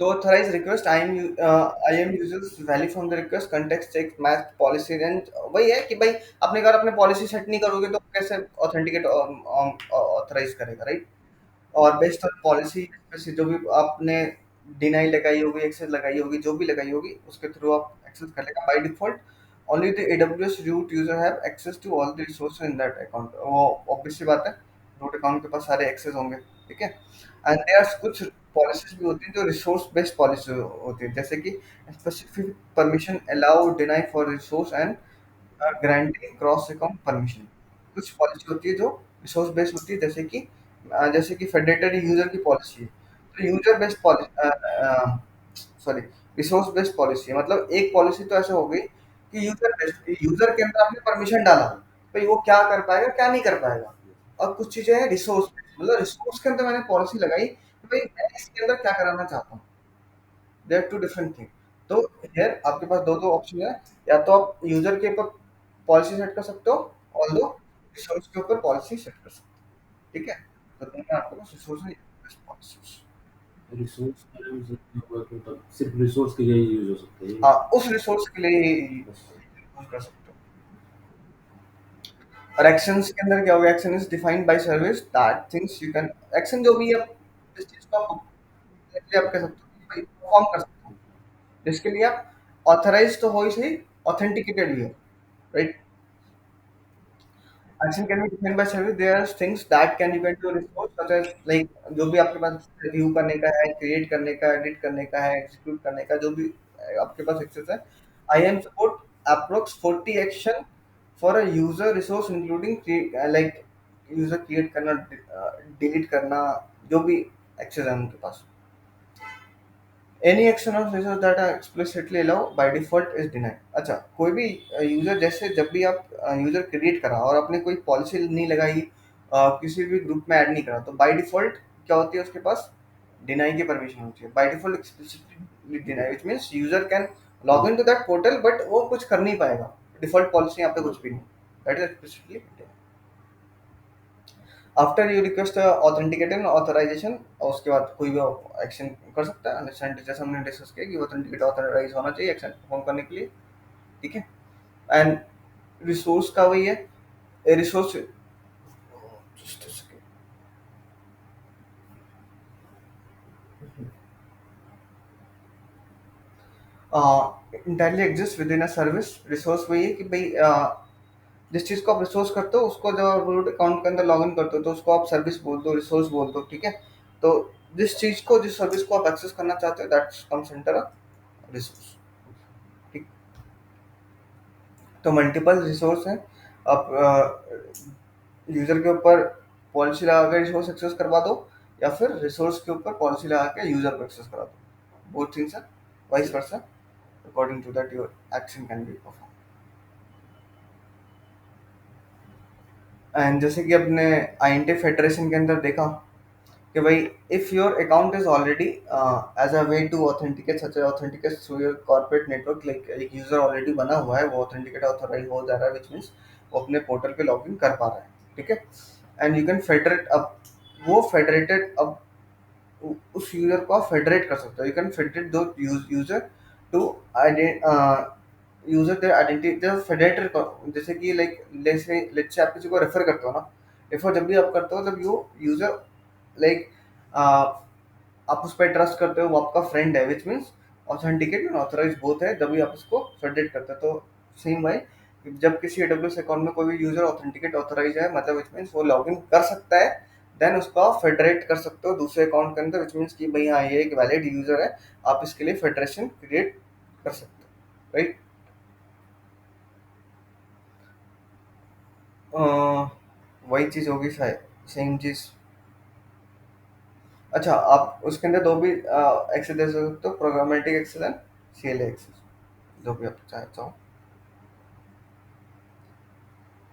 तो authorize request I M users value from the request context check match policy range. वही है कि भाई अपने अगर अपने पॉलिसी सेट नहीं करोगे तो कैसे ऑथेंटिकेट ऑथराइज करेगा, राइट। और बेस्ड ऑन पॉलिसी जो भी आपने डिनाई लगाई होगी, एक्सेस लगाई होगी, जो भी लगाई होगी उसके थ्रू आप एक्सेस कर लेगा by default. Only the AWS root user have access to all the resources in that account. वो ऑब्वियस सी बात है, रूट अकाउंट के पास सारे एक्सेस होंगे, ठीक है। एंड देयर कुछ पॉलिसीज भी होती हैं जो रिसोर्स बेस्ड पॉलिसी होती है, जैसे कि specific permission allow deny for resource and granting cross account permission. कुछ पॉलिसी होती है जो रिसोर्स बेस्ड होती है, जैसे कि फेडरेटेड यूजर की पॉलिसी है। तो user based policy, sorry, resource based policy मतलब एक पॉलिसी तो ऐसे हो गई कि यूजर बेस्ड, यूजर के अंदर आपने परमिशन डाला भाई वो क्या कर पाएगा क्या नहीं कर पाएगा। और कुछ चीजें हैं रिसोर्स बेस्ड, मतलब रिसोर्स के अंदर मैंने पॉलिसी लगाई कि भाई मैं इसके अंदर क्या कराना चाहता हूँ। They are two different thing. तो हियर आपके पास दो दो ऑप्शन है, या तो आप यूजर के ऊपर पॉलिसी सेट कर सकते हो, और दो रिसोर्स के ऊपर पॉलिसी सेट कर सकते हो, ठीक है। तो दोनों आपके पास रिसोर्स है पॉलिसीज। रिसोर्स का यूज़ मतलब सिर्फ रिसोर्स के लिए ही यूज़ हो सकते हैं हाँ, ये? उस रिसोर्स के लिए बस। यूज कर सकते हो। और एक्शंस के अंदर क्या होगा, action is defined by service that things you can, action जो भी आप जिस चीज को आप directly आप कह सकते हो कि भाई परफॉर्म कर सकते हो, जिसके लिए आप ऑथराइज तो हो ही सही, ऑथेंटिकेटेड भी हो, right. Action can be defined by service, there are things that can you can do resource such as like जो भी आपके पास रिव्यू करने का है, क्रिएट करने का, एडिट करने का है, एग्जीक्यूट करने का, जो भी आपके पास एक्सेस है। IAM support approx 40 action for a user resource including like user create करना, डिलीट करना, जो भी एक्सेस है उनके पास। Any action of resource data explicitly allow by default is denied. अच्छा, कोई भी यूजर, जैसे जब भी आप यूजर क्रिएट करा और आपने कोई पॉलिसी नहीं लगाई, किसी भी ग्रुप में ऐड नहीं करा, तो बाय डिफॉल्ट क्या होती है उसके पास? डिनाई की परमिशन होती है। By default explicitly deny which means user can log in to that portal but वो कुछ कर नहीं पाएगा। डिफॉल्ट पॉलिसी यहाँ पे कुछ भी नहीं, that is explicitly. After you request authenticate authorization, और उसके बाद कोई भी एक्शन कर सकता है अंडरस्टैंड, जैसे हमने डिस्कस किया कि ऑथेंटिकेट ऑथराइज होना चाहिए एक्शन परफॉर्म करने के लिए। ठीक है। एंड रिसोर्स का वही है, resource entirely exist with in a service. Resource वही है कि भाई जिस चीज़ को आप रिसोर्स करते हो उसको जब आप रूट अकाउंट के अंदर लॉग इन करते हो तो उसको आप सर्विस बोल दो, रिसोर्स बोल दो। ठीक है। तो जिस चीज़ को, जिस सर्विस को आप एक्सेस करना चाहते हो, that comes under a resource. ठीक। तो मल्टीपल रिसोर्स हैं। आप यूजर के ऊपर पॉलिसी लगा के रिसोर्स एक्सेस करवा दो, या फिर रिसोर्स के ऊपर पॉलिसी लगा के यूजर को एक्सेस करा दो। Both things are vice versa, according to that your action can be perform. And जैसे कि अपने आईएनटी फेडरेशन के अंदर देखा कि भाई if your account is already as a way to authenticate such authenticate through your corporate network, like एक user already बना हुआ है, वो ऑथेंटिकेट ऑथराइज हो जा रहा है, विच मीन्स वो अपने पोर्टल पे लॉग इन कर पा रहा है। ठीक है। एंड यू कैन फेडरेट अब, वो फेडरेटेड अब उस यूजर को आप फेडरेट कर सकते हो। यू कैन फेडरेट दो user to user their identity federator. जैसे कि लाइक लेट्स से आप किसी को रेफर करते हो ना, रेफर जब भी आप करते हो तब यू यूजर लाइक आप उस पर ट्रस्ट करते हो, वो आपका फ्रेंड है, which means authenticate and authorize both है, तभी आप उसको फेडरेट करते हो। तो सेम भाई, जब किसी एडब्ल्यूएस अकाउंट में कोई भी यूजर ऑथेंटिकेट ऑथराइज है, मतलब विच मीन्स वो लॉगिन कर सकता है, देन उसको आप फेडरेट कर सकते हो दूसरे अकाउंट के अंदर, विच मीन्स कि भाई हाँ ये एक वैलिड यूजर है, आप इसके लिए फेडरेशन क्रिएट कर सकते हो। राइट। वही चीज़ होगी शायद, सेम चीज़। अच्छा, आप उसके अंदर दो भी एक्सेस दे सकते हो, programmatic access and CLI access, जो भी आप चाहो।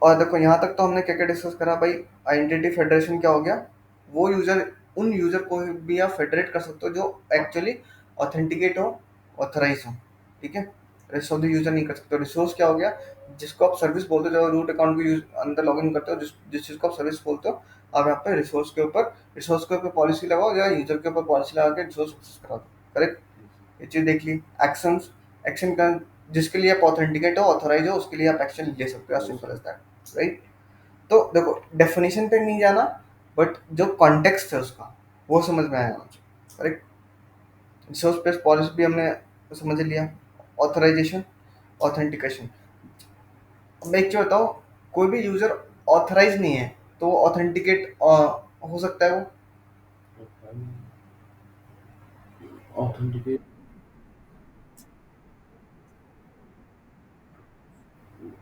और देखो यहाँ तक तो हमने क्या क्या डिस्कस करा भाई। आइडेंटिटी फेडरेशन क्या हो गया? वो यूजर, उन यूजर को भी आप फेडरेट कर सकते हो जो एक्चुअली ऑथेंटिकेट हो, ऑथराइज हो। ठीक है। रेस्ट ऑफ द यूजर नहीं कर सकते। रिसोर्स क्या हो गया? जिसको आप सर्विस बोलते हो, जो रूट अकाउंट को यूज अंदर लॉग इन करते हो, जिस जिस चीज़ को आप सर्विस बोलते हो, आप यहाँ पे रिसोर्स के ऊपर पॉलिसी लगाओ, या यूजर के ऊपर पॉलिसी लगा के रिसोर्स एक्सेस करा दो। करेक्ट। ये चीज़ देख ली। एक्शंस, एक्शन का जिसके लिए आप ऑथेंटिकेट हो, ऑथराइज हो, उसके लिए आप एक्शन ले सकते हो, सिंपल एज दैट। राइट। तो देखो, डेफिनेशन पे नहीं जाना, बट जो कॉन्टेक्स्ट है उसका, वो समझ में आया मुझे। करेक्ट। रिसोर्स बेस्ड पॉलिसी भी हमने समझ लिया। Authorization, authentication. अब मैं एक चीज बताओ, कोई भी यूजर ऑथराइज नहीं है तो वो ऑथेंटिकेट हो सकता है वो? ऑथेंटिकेट।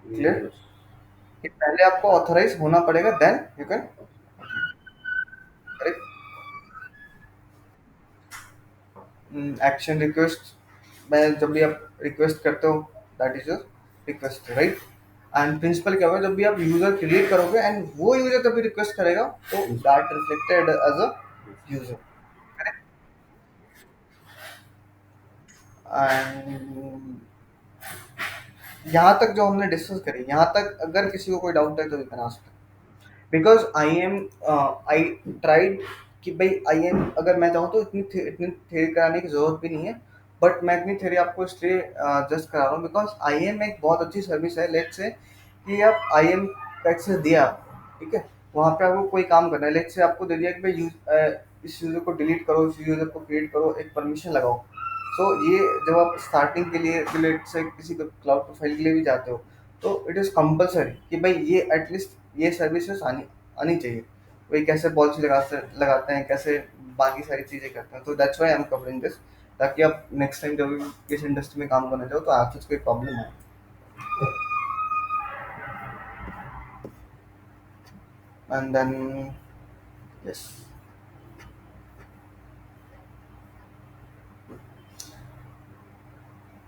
क्लियर? यस। कि पहले आपको ऑथराइज होना पड़ेगा, then you can. Correct. Action request में जब भी आप रिक्वेस्ट करते हो, that is your request. Right. And principal क्या होगा, जब भी आप यूजर क्रिएट करोगे एंड वो यूजर जब भी रिक्वेस्ट करेगा, तो that reflected as a user. Correct. And यहाँ तक जो हमने डिस्कस करी, यहाँ तक अगर किसी को कोई डाउट है तो you can ask. Because I tried कि भाई आई एम, अगर मैं चाहूँ तो इतनी थ्योरी कराने की जरूरत भी नहीं है, बट मैं इतनी थ्योरी आपको इसलिए जस्ट करा रहा हूँ बिकॉज आई एम एक बहुत अच्छी सर्विस है। लेट से कि आप आई एम का एक्सेस दिया आपको, ठीक है, वहाँ पे आपको कोई काम करना है, लेट से आपको दे दिया कि भाई इस यूजर को डिलीट करो, इस यूजर को क्रिएट करो, एक परमिशन लगाओ। सो ये जब आप स्टार्टिंग के लिए लेट से किसी क्लाउड प्रोफाइल के लिए भी जाते हो, तो इट इज़ कंपल्सरी कि भाई ये एटलीस्ट ये सर्विसेज आनी आनी चाहिए। वही कैसे पॉलिसी लगाते हैं, कैसे बाकी सारी चीज़ें करते हैं। तो that's why I am covering this, ताकि आप नेक्स्ट टाइम जब भी इस इंडस्ट्री में काम करना चाहो तो आपसे कोई प्रॉब्लम आए। एंड देन यस,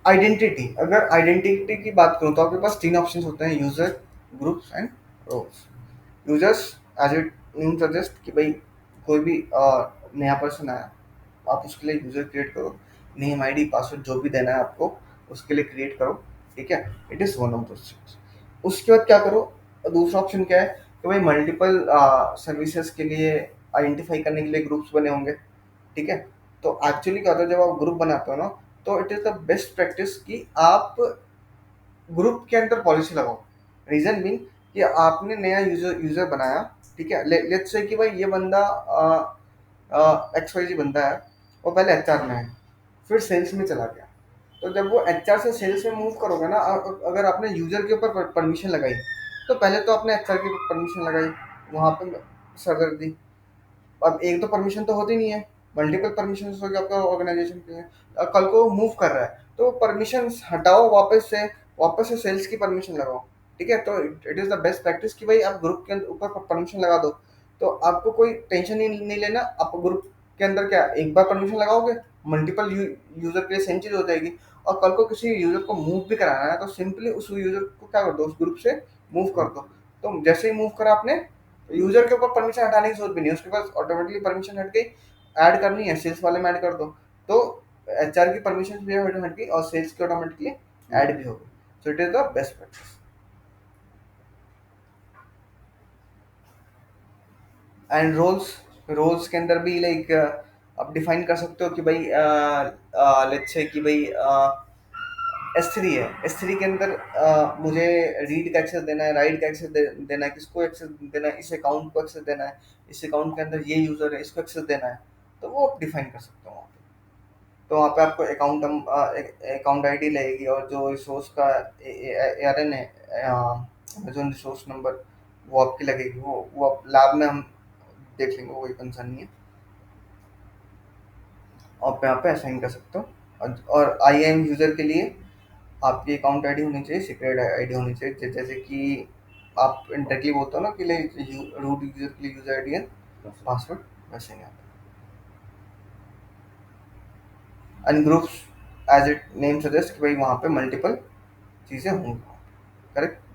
आइडेंटिटी, अगर आइडेंटिटी की बात करूँ तो आपके पास तीन ऑप्शन होते हैं: user, groups and roles. Users, as it name suggest कि भाई कोई भी नया पर्सन आया, आप उसके लिए यूजर क्रिएट करो, नेम आईडी पासवर्ड जो भी देना है आपको उसके लिए क्रिएट करो, ठीक है। It is one of those things. उसके बाद क्या करो, दूसरा ऑप्शन क्या है कि भाई मल्टीपल सर्विसेज के लिए आइडेंटिफाई करने के लिए ग्रुप्स बने होंगे, ठीक है। तो एक्चुअली क्या होता है, जब आप ग्रुप बनाते हो ना, तो it is the best practice कि आप ग्रुप के अंदर पॉलिसी लगाओ। रीजन बीइंग कि आपने नया यूजर यूजर बनाया, ठीक है। लेट्स से कि भाई ये बंदा एक्स वाई जी बंदा है, वो पहले एचआर में है, फिर सेल्स में चला गया। तो जब वो एचआर से सेल्स में मूव करोगे ना, अगर आपने यूजर के ऊपर परमिशन लगाई, तो पहले तो आपने एचआर के ऊपर परमिशन लगाई, वहां पे सरदर्दी। अब एक तो परमिशन तो होती नहीं है, मल्टीपल परमिशन होगी आपका ऑर्गेनाइजेशन के लिए। कल को वो मूव कर रहा है तो परमिशन हटाओ, वापस से सेल्स की परमिशन लगाओ, ठीक है। तो it is the best practice कि भाई आप ग्रुप के ऊपर परमिशन लगा दो, तो आपको कोई टेंशन ही नहीं लेना। आप ग्रुप के अंदर क्या एक बार परमिशन लगाओगे, मल्टीपल यूजर के लिए सेम चीज हो जाएगी। और कल को किसी यूजर को मूव भी कराना है तो सिंपली उस यूजर को क्या कर दो, उस ग्रुप से मूव कर दो। तो जैसे ही मूव करा आपने, यूजर के ऊपर परमिशन हटाने की जरूरत भी नहीं है, उसके पास ऑटोमेटिकली परमिशन हट गई। ऐड करनी है सेल्स वाले में ऐड कर दो, तो एचआर की परमिशन भी हट गई और सेल्स की ऑटोमेटिकली ऐड भी हो गई। So it is the best practice. And roles, roles के अंदर भी लाइक आप डिफाइन कर सकते हो कि भाई लेट्स से कि भाई एस थ्री है, एस थ्री के अंदर मुझे रीड का एक्सेस देना है, राइट का एक्सेस देना है, किसको एक्सेस देना है, इस अकाउंट को एक्सेस देना है, इस अकाउंट के अंदर ये यूजर है इसको एक्सेस देना है। तो वो आप डिफाइन कर सकते हो वहाँ पे। तो वहाँ पे आपको अकाउंट आईडी लगेगी, और जो रिसोर्स का आर एन है, अमेजोन रिसोर्स नंबर, वो आपकी लगेगी। वो आप लैब में हम देख लेंगे, वो कोई कंसर्न नहीं है। आप यहाँ पे असाइन कर सकते हो। और आई एम यूज़र के लिए आपकी अकाउंट आईडी होनी चाहिए, सीक्रेट आईडी होनी चाहिए। जैसे कि आप इंटरकली बोलते हो ना कि लाइक रूट यूजर के लिए यूजर आईडी है, पासवर्ड, वैसे नहीं आता। And groups, as it name suggest कि भाई वहाँ पे मल्टीपल चीज़ें होंगी, करेक्ट।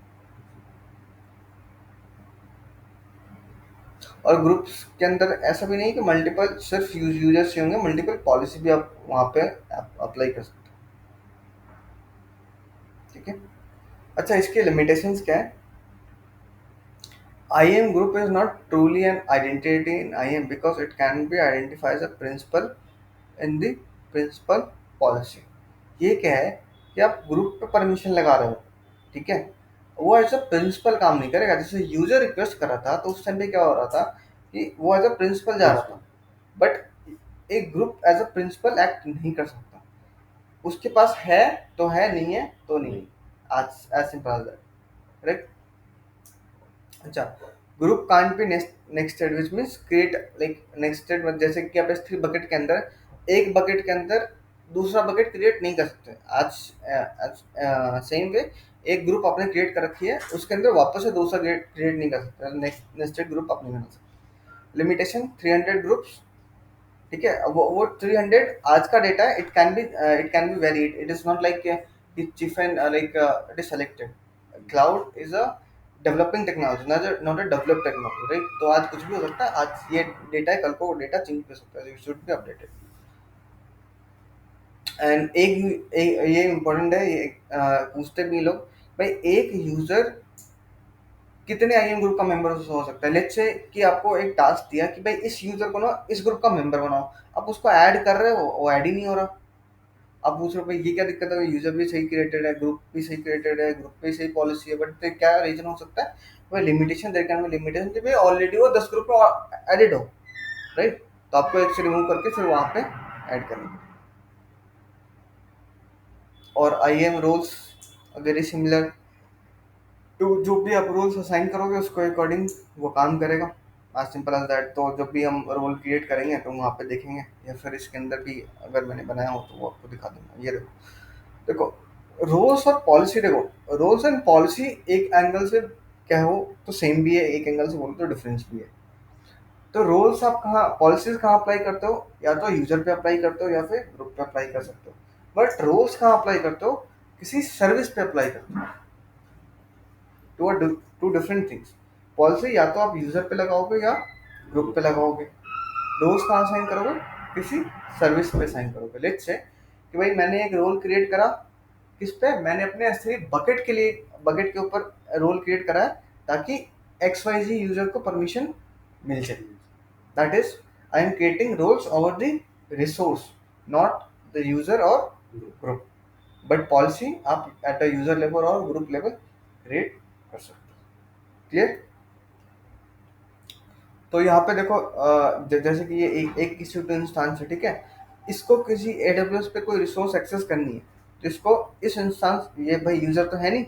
और ग्रुप्स के अंदर ऐसा भी नहीं कि मल्टीपल सिर्फ यूजर्स ही होंगे, मल्टीपल पॉलिसी भी आप वहाँ पे अप्लाई कर सकते हो, ठीक है। अच्छा, इसके लिमिटेशंस क्या है? IAM group is not truly an identity in IAM because it can be identified as a principal in the principal policy। ये क्या है कि आप ग्रुप पे परमिशन लगा रहे हो, ठीक है। वो एज अ प्रिंसिपल काम नहीं करेगा। जैसे यूजर रिक्वेस्ट कर रहा था तो उस टाइम पे क्या हो रहा था कि वो एज अ प्रिंसिपल जा रहा था, बट एक group as a principal act नहीं कर सकता। उसके पास है तो है, नहीं है तो नहीं। नहीं। आज as simple as that, correct. अच्छा, group can't be nested which means create like nested, मतलब जैसे कि आप S3 बकेट के अंदर एक बकेट के अंदर दूसरा बकेट क्रिएट नहीं कर सकते। आज सेम वे एक ग्रुप आपने क्रिएट कर रखी है, उसके अंदर वापस से दूसरा क्रिएट नहीं कर सकते, नेक्स्टेड ग्रुप आप नहीं बना सकते। लिमिटेशन 300 ग्रुप्स, ठीक है। वो 300 आज का डेटा है। It can be varied, it is not like chief and like it is selected. Cloud is a developing technology, not a developed technology, right. तो आज कुछ भी हो सकता है, आज ये डेटा है, कल को वो डेटा चेंज कर सकता है, it should be updated. And ये इम्पोर्टेंट है, ये पूछते भी लोग, भाई एक यूजर कितने आईएम ग्रुप का मेंबर हो सकता है। लेट्स से कि आपको एक टास्क दिया कि भाई इस यूजर को ना इस ग्रुप का मेंबर बनाओ, आप उसको ऐड कर रहे हो, वो ऐड ही नहीं हो रहा। आप पूछ रहे हो भाई ये क्या दिक्कत है, यूजर भी सही क्रिएटेड है, ग्रुप भी सही क्रिएटेड है, ग्रुप पे सही पॉलिसी है, बट क्या रीजन हो सकता है? भाई limitation, there can be limitation कि भाई ऑलरेडी वो 10 ग्रुप में एडेड हो, राइट। तो आपको एक से रिमूव करके फिर वहां पे ऐड करना पड़ेगा। और आईएम रोल्स वेरी सिमिलर, तो जो भी आप रोल्स असाइन करोगे उसको अकॉर्डिंग वो काम करेगा। आज सिंपल एज दैट। तो जब भी हम रोल क्रिएट करेंगे तो वहाँ पे देखेंगे, या फिर इसके अंदर भी अगर मैंने बनाया हो तो वो आपको दिखा दूंगा। ये देखो, देखो रोल्स और पॉलिसी, देखो रोल्स एंड पॉलिसी एक एंगल से क्या हो तो सेम भी है, एक एंगल से बोलो तो डिफरेंस भी है। तो रोल्स आप कहाँ, पॉलिसीज कहाँ अप्लाई करते हो, या तो यूजर पे अप्लाई करते हो या फिर ग्रुप पे अप्लाई कर सकते हो। बट रोल्स कहाँ अप्लाई करते हो, किसी सर्विस पे अप्लाई करते हो। Two two different things. Policy या तो आप यूजर पे लगाओगे या ग्रुप पे लगाओगे। रोल्स कहाँ साइन करोगे, किसी सर्विस पे साइन करोगे। लेट्स से कि भाई मैंने एक रोल क्रिएट करा, किस पे, मैंने अपने S3 बकेट के लिए, बकेट के ऊपर रोल क्रिएट करा है, ताकि एक्स वाई जी यूजर को परमिशन मिल जाए। That is, I am creating roles over the resource, not the user और ग्रुप। बट पॉलिसी आप एट अ यूजर लेवल और ग्रुप लेवल क्रिएट कर सकते हो। क्लियर। तो यहाँ पे देखो जैसे कि ये एक किसी टू इंस्टांस है, ठीक है। इसको किसी एडब्ल्यूएस पे कोई रिसोर्स एक्सेस करनी है, तो इसको इस इंस्टांस, ये भाई यूजर तो है नहीं,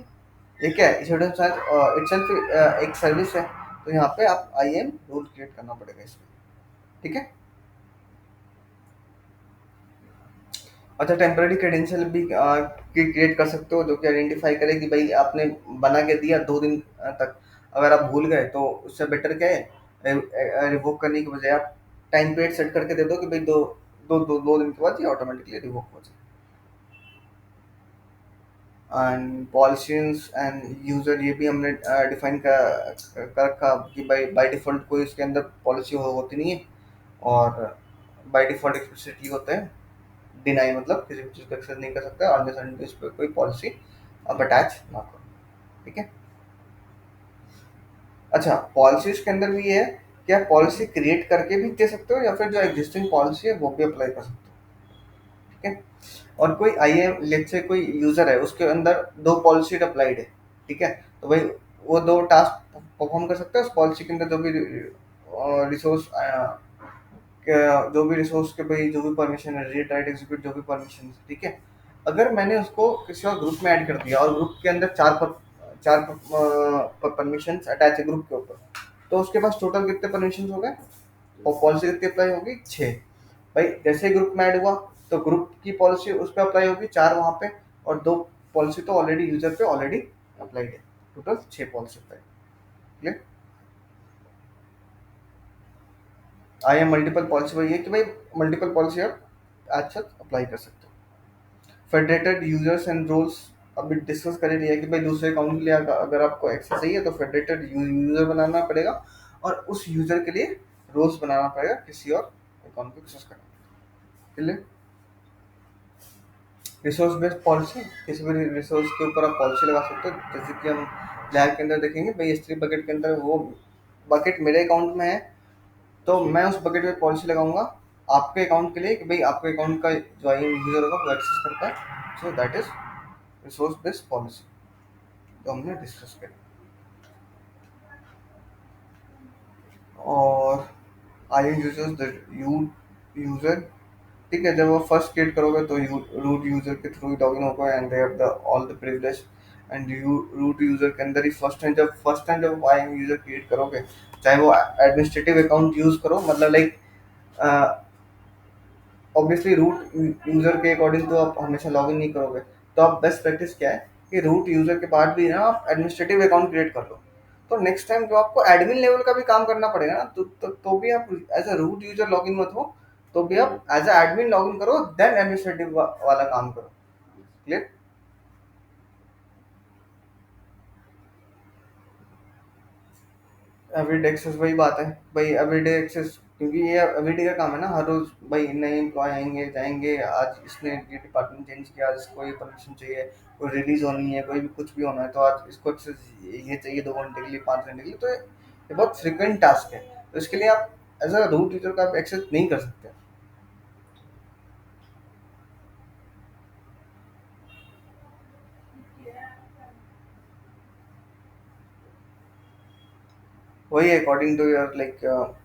ये क्या है, इस इंस्टांस इटसेल्फ एक सर्विस है। तो यहाँ पे आप आई एम रोल क्रिएट करना पड़ेगा इसमें, ठीक है। अच्छा, टेम्पररी क्रेडेंशियल भी क्रिएट कर सकते हो, जो कि आइडेंटिफाई करे कि भाई आपने बना के दिया 2 दिन तक, अगर आप भूल गए तो उससे बेटर क्या है, रिवोक करने की बजाय आप टाइम पीरियड सेट करके दे दो कि भाई 2 दिन के बाद ये ऑटोमेटिकली रिवोक हो जाए। एंड पॉलिसीज एंड यूजर, ये भी हमने डिफाइन कर रखा कि भाई बाय डिफॉल्ट कोई इसके अंदर पॉलिसी होती नहीं है, और बाय डिफॉल्ट एक्सप्लिसिटली होता है डिनाई, मतलब किसी भी चीज़ को एक्सेस नहीं कर सकता और इस पर कोई पॉलिसी अब अटैच ना करो, ठीक है। अच्छा, पॉलिसीज के अंदर भी ये है कि आप पॉलिसी क्रिएट करके भी दे सकते हो, या फिर जो एग्जिस्टिंग पॉलिसी है वो भी अप्लाई कर सकते हो, ठीक है। और कोई आई एम, लेट से कोई यूजर है, उसके अंदर 2 पॉलिसी अप्लाइड है, ठीक है। तो भाई वो 2 टास्क परफॉर्म कर सकता है उस पॉलिसी के अंदर, जो भी रिसोर्स, जो भी रिसोर्स के भाई जो भी परमिशन है, रीड राइट एग्जीक्यूट जो भी परमिशन है, ठीक है। अगर मैंने उसको किसी और ग्रुप में ऐड कर दिया और ग्रुप के अंदर चार परमिशन अटैच है ग्रुप के ऊपर, तो उसके पास टोटल कितने परमिशन हो गए, और पॉलिसी कितनी अप्लाई होगी, 6। भाई जैसे ही ग्रुप में ऐड हुआ तो ग्रुप की पॉलिसी उस पर अप्लाई होगी 4 वहाँ पे, और 2 पॉलिसी तो ऑलरेडी यूजर पे ऑलरेडी अप्लाइड है। Total 6 policy apply. Clear. I am multiple policy वही है कि भाई मल्टीपल पॉलिसी आप अच्छा अप्लाई कर सकते हो। फेडरेटेड यूजर्स एंड रोल्स, अभी डिस्कस कर ही लिया कि भाई दूसरे अकाउंट के लिए अगर आपको एक्सेस चाहिए तो फेडरेटेड यूजर बनाना पड़ेगा, और उस यूजर के लिए रोल्स बनाना पड़ेगा किसी और अकाउंट को एक्सेस करने के लिए। रिसोर्स बेस्ड पॉलिसी, किसी भी रिसोर्स के ऊपर आप पॉलिसी लगा सकते हो। जैसे कि हम लैब के अंदर देखेंगे भाई S3 बकेट के अंदर वो बकेट मेरे अकाउंट में है, तो मैं उस बकेट में पॉलिसी लगाऊंगा आपके अकाउंट के लिए कि भाई आपके अकाउंट का जो आई यूजर होगा वो एक्सेस करता है। So that is resource based policy, जो हमने डिस्कस करी। और आई यूजर्स यू यूजर, ठीक है। जब वो फर्स्ट क्रिएट करोगे तो रूट यूजर के थ्रू ही लॉगिन होगा, and they have the all the privilege. And you root user के अंदर ही फर्स्ट टाइम जब आई यूजर क्रिएट करोगे, चाहे वो एडमिनिस्ट्रेटिव अकाउंट यूज करो, मतलब लाइक ऑब्वियसली रूट यूजर के अकॉर्डिंग तो आप हमेशा लॉगिन नहीं करोगे। तो आप बेस्ट प्रैक्टिस क्या है कि रूट यूजर के बाद भी ना आप एडमिनिस्ट्रेटिव अकाउंट क्रिएट कर लो। तो नेक्स्ट टाइम जो आपको एडमिन लेवल का भी काम करना पड़ेगा ना, तो भी आप as a root user login मत हो, तो भी आप एज अ एडमिन लॉगिन करो, देन एडमिनिस्ट्रेटिव वाला काम करो। क्लियर। एवरीडे एक्सेस वही बात है भाई, एवरीडे एक्सेस, क्योंकि ये एवरीडे का काम है ना, हर रोज भाई नए एम्प्लॉय आएंगे जाएंगे, आज इसने ये डिपार्टमेंट चेंज किया, आज इसको ये परमिशन चाहिए, कोई रिलीज होनी है, कोई भी कुछ भी होना है, तो आज इसको एक्सेस ये चाहिए 2 घंटे के लिए, 5 घंटे के लिए। तो ये बहुत फ्रिक्वेंट टास्क है, तो इसके लिए आप एज अ रूट यूजर का आप एक्सेस नहीं कर सकते। वही अकॉर्डिंग टू योर लाइक,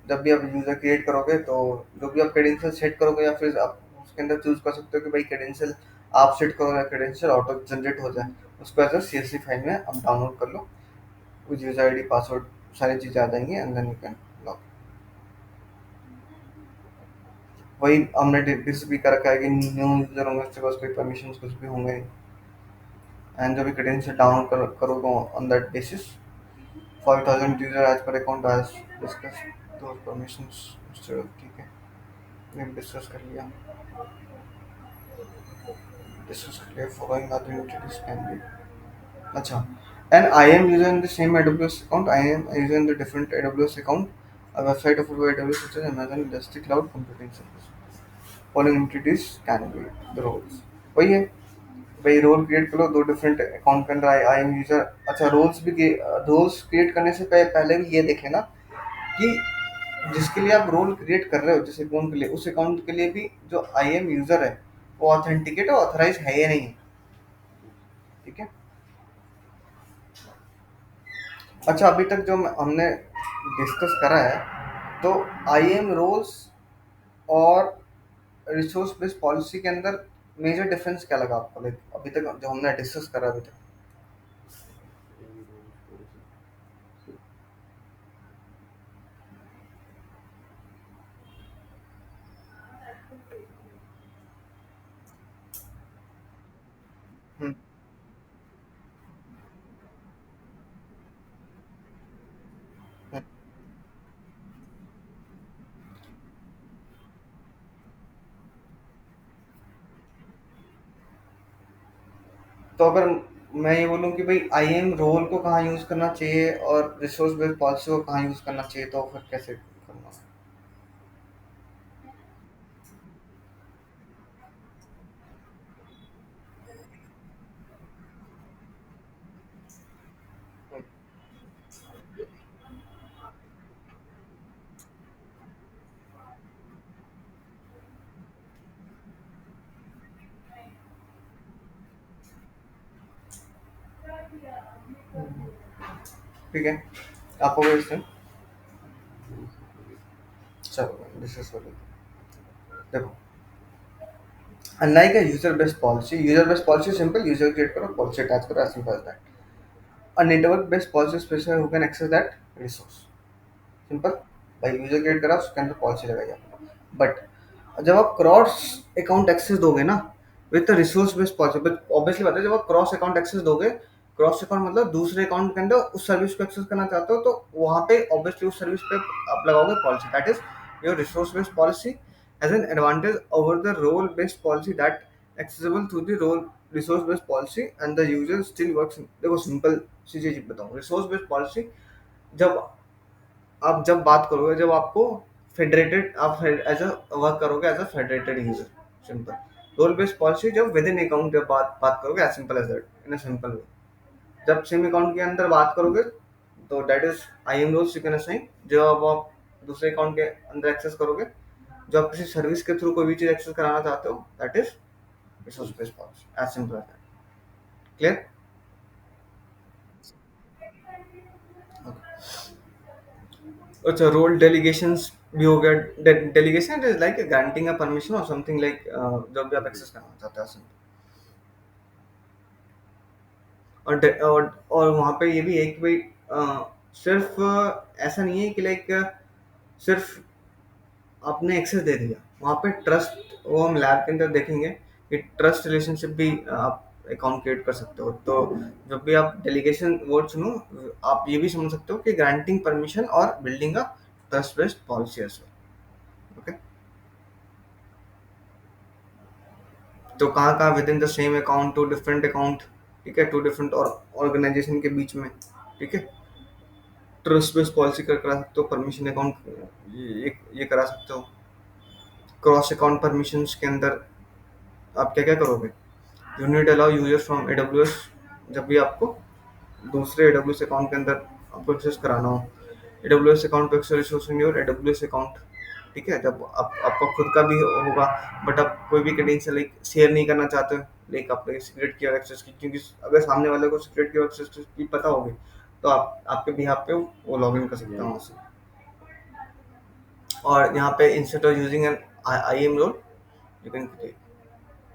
जब भी आप यूजर क्रिएट करोगे तो जो भी आप क्रेडेंशियल सेट करोगे, या फिर आप उसके अंदर चूज कर सकते हो कि भाई क्रेडेंशियल आप सेट करो या क्रेडेंशियल ऑटो जनरेट हो जाए, उसको एज अ CSV फाइल में आप डाउनलोड कर लो, कुछ यूज़र आईडी पासवर्ड सारी चीज़ें आ जाएंगी and then you can log. वही हमने डिस भी कर रखा है कि न्यू यूज़र होंगे उसके पास कोई परमिशन कुछ भी होंगे, एंड जो भी क्रेडेंशियल डाउन करोगे on that basis 5000 user as per account as discuss दो परमिशंस। ठीक है, ये डिस्कस कर लिया। डिस्कस कर लिया following other utilities can be. अच्छा, and I am using the same AWS account. I am using the different AWS account. A website of AWS such as Amazon Industry Cloud Computing Service. Following entities can be the roles. वही है भाई, role create करो दो different account के अंदर। I am user. अच्छा, roles create करने से पहले भी ये देखे ना कि जिसके लिए आप रोल क्रिएट कर रहे हो जिस अकाउंट के लिए, उस अकाउंट के लिए भी जो आई एम यूजर है वो ऑथेंटिकेट है, ऑथराइज है या नहीं है। ठीक है। अच्छा, अभी तक जो हमने डिस्कस करा है, तो आई एम रोल्स और रिसोर्स बेस्ड पॉलिसी के अंदर मेजर डिफरेंस क्या लगा आपको, लाइक अभी तक जो हमने डिस्कस करा अभी तक। हम्म। हम्म। तो अगर मैं ये बोलूँ कि भाई आई एम रोल को कहाँ यूज करना चाहिए और रिसोर्स बेस्ड पॉलिसी को कहाँ यूज करना चाहिए, तो फिर कैसे करना। ठीक है, आपको क्वेश्चन। चलो डिस्कस कर लेते हैं। देखो, unlike a user based policy simple, user create करो, policy attach करो, as simple as that. A network based policy specifier who can access that resource. Simple. भाई यूजर क्रिएट करा, उसके अंदर पॉलिसी लगाई आपने। बट जब आप क्रॉस अकाउंट एक्सेस दोगे ना with resource based policy, but obviously बात है, जब आप क्रॉस अकाउंट एक्सेस दोगे, क्रॉस अकाउंट मतलब दूसरे अकाउंट के अंदर उस सर्विस को एक्सेस करना चाहते हो, तो वहाँ पे ऑब्वियसली उस सर्विस पे आप लगाओगे policy, that is your resource based policy has an advantage over the role based policy that accessible through the role resource based policy and the user still works. देखो सिंपल सी चीज बताऊँ, resource based policy जब आप जब बात करोगे, जब आपको फेडरेटेड आप एज अ वर्क करोगे as a federated user, simple. Role based policy जब विद इन अकाउंट जब बात करोगे, as simple as that, in a simple way. जब सेम अकाउंट के अंदर बात करोगे तो that is I M roles you can assign. जब आप दूसरे अकाउंट के अंदर एक्सेस करोगे, जब आप किसी सर्विस के थ्रू कोई भी चीज एक्सेस कराना चाहते हो, that is resource based policy, as simple as that. Clear. अच्छा, रोल डेलीगेशंस भी हो गया। Delegation is like granting a permission और समथिंग लाइक, जब भी आप एक्सेस करना चाहते हैं। और वहाँ पे ये भी है कि भाई सिर्फ ऐसा नहीं है कि लाइक सिर्फ आपने एक्सेस दे दिया, वहाँ पे ट्रस्ट, वो हम लैब के अंदर देखेंगे कि ट्रस्ट रिलेशनशिप भी आप अकाउंट क्रिएट कर सकते हो। तो जब भी आप डेलीगेशन वर्ड सुनो, आप ये भी समझ सकते हो कि ग्रांटिंग परमिशन और building a trust based policy as well. Okay. तो कहाँ कहाँ within the same account to different account, ठीक है, टू डिफरेंट और ऑर्गेनाइजेशन के बीच में, ठीक है, ट्रस्ट बेस्ड पॉलिसी करा सकते हो, परमिशन अकाउंट ये करा सकते हो। क्रॉस अकाउंट परमिशंस के अंदर आप क्या क्या करोगे, you need allow users from AWS. जब भी आपको दूसरे एडब्ल्यूएस अकाउंट के अंदर आपको एक्सेस कराना हो, AWS account to access resource in your AWS account. ठीक है, जब आपका खुद का भी होगा, बट आप कोई भी क्रेडेंशियल लाइक शेयर नहीं करना चाहते, लाइक आपने सीक्रेट की एक्सेस की, क्योंकि अगर सामने वाले को सीक्रेट की एक्सेस की पता होगी, तो आप आपके भी पे वो लॉग इन कर सकते हैं वहाँ से। और यहाँ पे instead of using an I M role, you can create.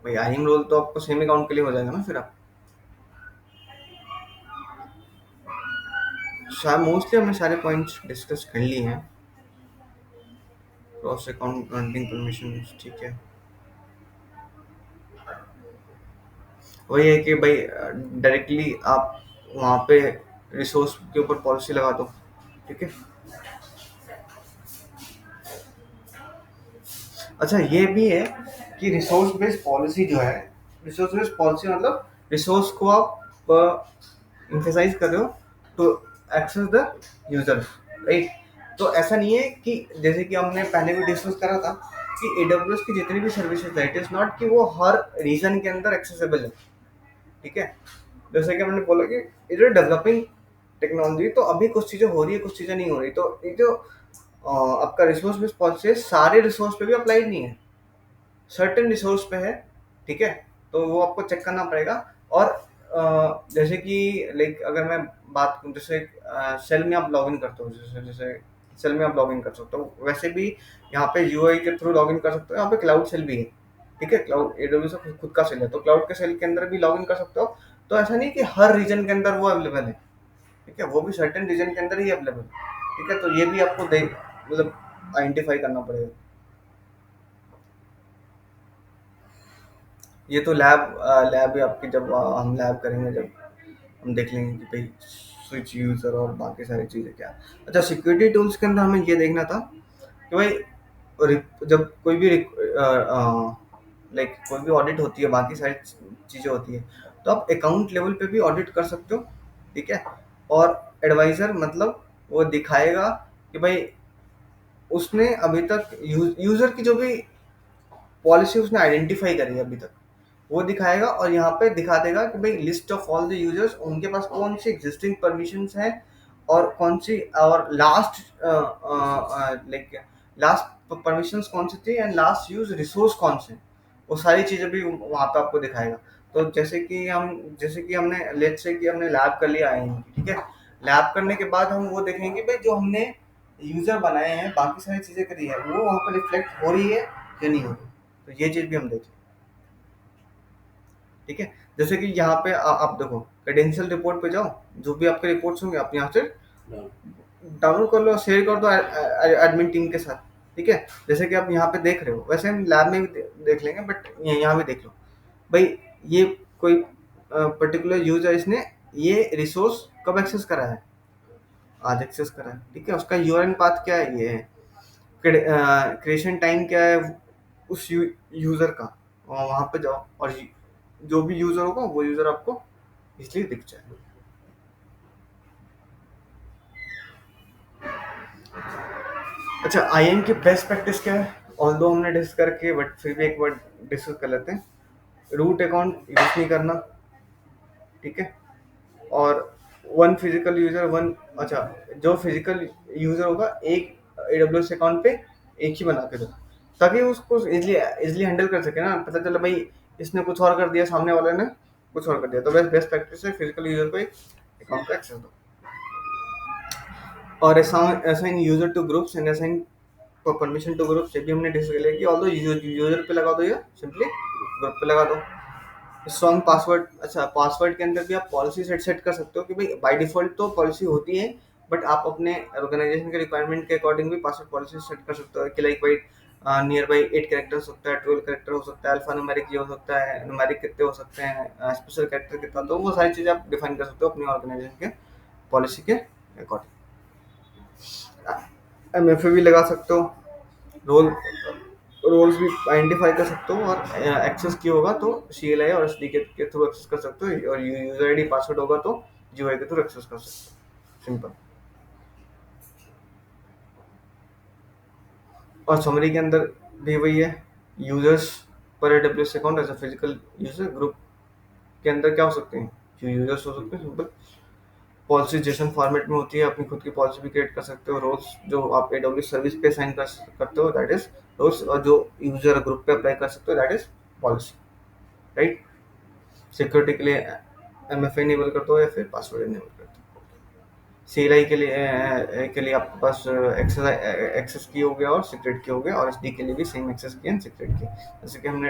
भाई आई एम रोल तो आपको सेम अकाउंट के लिए हो जाएगा ना फिर आप। मोस्टली हमने सारे पॉइंट्स डिस्कस कर लिए हैं। क्रॉस अकाउंटिंग परमिशन ठीक है। वही है कि भाई डायरेक्टली आप वहाँ पे रिसोर्स के ऊपर पॉलिसी लगा दो, ठीक है। अच्छा ये भी है कि रिसोर्स बेस्ड पॉलिसी जो है, रिसोर्स बेस्ड पॉलिसी मतलब रिसोर्स को आप emphasize कर रहे हो to access the user, right. तो ऐसा नहीं है कि जैसे कि हमने पहले भी डिस्कस करा था कि AWS की जितनी भी सर्विसेज है, इट इज नॉट कि वो हर रीजन के अंदर एक्सेसिबल है, ठीक है। जैसे कि हमने बोला कि इट इज डेवलपिंग टेक्नोलॉजी, तो अभी कुछ चीजें हो रही है, कुछ चीजें नहीं हो रही। तो ये जो आपका रिसोर्स बेस्ड पॉलिसी है, सारे रिसोर्स पे भी अप्लाइड नहीं है, सर्टेन रिसोर्स पे है, ठीक है। तो वो आपको चेक करना पड़ेगा। और जैसे कि लाइक अगर मैं बात करूं, जैसे सेल में आप लॉगिन करते हो, जैसे जैसे सेल में आप लॉगिन कर सकते हो, वैसे भी यहाँ पे यूआई के थ्रू लॉगिन कर सकते हो। यहाँ पे क्लाउड सेल भी है, ठीक है। क्लाउड एडब्ल्यूएस का खुद का सेल है, तो क्लाउड के सेल के अंदर भी लॉगिन कर सकते हो। तो ऐसा नहीं कि हर रीजन के अंदर वो अवेलेबल है, ठीक है। वो भी सर्टेन रीजन के अंदर ही अवेलेबल है, ठीक है। तो ये भी आपको देख मतलब आइडेंटिफाई करना पड़ेगा। ये तो लैब भी आपकी, जब हम लैब करेंगे, जब हम देख लेंगे कि भाई स्विच यूज़र और बाकी सारी चीज़ें क्या है। अच्छा सिक्योरिटी टूल्स के अंदर हमें ये देखना था कि भाई जब कोई भी लाइक कोई भी ऑडिट होती है, बाकी सारी चीज़ें होती है, तो आप अकाउंट लेवल पे भी ऑडिट कर सकते हो, ठीक है। और एडवाइज़र मतलब वो दिखाएगा कि भाई उसने अभी तक यूज़र की जो भी पॉलिसी उसने आइडेंटिफाई करी है अभी तक, वो दिखाएगा। और यहाँ पे दिखा देगा कि भाई list of all the users, उनके पास कौन सी एग्जिस्टिंग परमिशंस हैं, और कौन सी और लास्ट लाइक लास्ट परमिशंस कौन सी थी, एंड लास्ट यूज रिसोर्स कौन से, वो सारी चीज़ें भी वहाँ पे आपको दिखाएगा। तो जैसे कि हमने लेट्स से कि हमने लैब कर लिया है, ठीक है। लैब करने के बाद हम वो देखेंगे कि भाई जो हमने यूजर बनाए हैं, बाकी सारी चीज़ें करी है, वो वहाँ पे रिफ्लेक्ट हो रही है या नहीं हो रही। तो ये चीज़ भी हम देखें, ठीक है। जैसे कि यहाँ पे आप देखो, क्रेडेंशियल रिपोर्ट पे जाओ, जो भी आपके रिपोर्ट्स होंगे आप यहाँ से डाउन। डाउनलोड कर लो, शेयर कर दो एडमिन टीम के साथ, ठीक है। जैसे कि आप यहाँ पे देख रहे हो, वैसे हम लैब में भी देख लेंगे, बट यहाँ भी देख लो भाई, ये कोई पर्टिकुलर यूजर इसने ये रिसोर्स कब एक्सेस करा है, आज एक्सेस करा है, ठीक है। उसका यूआरएन पाथ क्या है, ये है। क्रिएशन टाइम क्या है उस यूजर का, वहां पे जाओ, और जो भी यूजर होगा वो यूजर आपको इसलिए दिख जाए। अच्छा आईएम की बेस्ट प्रैक्टिस क्या है, ऑल्दो हमने डिस्कस करके, बट फिर भी एक बार डिस्कस कर लेते हैं। रूट अकाउंट यूज नहीं करना, ठीक है। और वन फिजिकल यूजर वन, अच्छा जो फिजिकल यूजर होगा एक AWS अकाउंट पे एक ही बना के दो, ताकि उसको इजली इजली हैंडल कर सके ना, पता चला भाई इसने कुछ और कर दिया, सामने वाले ने कुछ और कर दिया। तो बेस्ट बेस्ट प्रैक्टिस है फिजिकल यूजर को एक अकाउंट का एक्सेस दो। और assign user two groups and assign permission two groups, ये भी हमने डिस्कस किया कि ऑल्दो यूजर पे लगा दो या सिंपली ग्रुप पे लगा दो। स्ट्रॉन्ग पासवर्ड, अच्छा पासवर्ड के अंदर भी आप पॉलिसी सेट कर सकते हो कि भाई बाय डिफॉल्ट तो पॉलिसी होती है, बट आप अपने ऑर्गेनाइजेशन के रिक्वायरमेंट के अकॉर्डिंग भी पासवर्ड पॉलिसी सेट कर सकते हो कि लाइक भाई नियर बाई 8 कैरेक्टर्स होता है, 12 कैरेक्टर हो सकता है, अल्फा न्यूमेरिक ये हो सकता है, न्यूमेरिक कितने हो सकते हैं, स्पेशल कैरेक्टर कितना, तो वो सारी चीज़ें आप डिफाइन कर सकते हो अपनी ऑर्गेनाइजेशन के पॉलिसी के अकॉर्डिंग। MFA भी लगा सकते हो, रोल रोल्स भी आइडेंटिफाई कर सकते हो, और एक्सेस किया होगा तो CLI और SDK के थ्रू एक्सेस कर सकते हो, और यूजर आईडी पासवर्ड होगा तो GUI के थ्रू एक्सेस कर सकते हो, सिंपल। और समरी के अंदर भी वही है, users per AWS account as a physical user group के अंदर क्या हो सकते हैं, जो यूजर्स हो सकते हैं सिंपल। पॉलिसी जेसन फॉर्मेट में होती है, अपनी खुद की पॉलिसी भी क्रिएट कर सकते हो। रोल्स जो आप AWS सर्विस पे साइन करते हो दैट इज रोल्स, और जो यूजर ग्रुप पे अप्लाई कर सकते हो that is policy, right. Security के लिए MFA इनेबल करते हो या फिर पासवर्ड इनेबल करते हो। CLI के लिए आपके पास एक्सेस की हो गया और सीक्रेट की हो गया, और SD के लिए भी same access key and secret की, जैसे कि हमने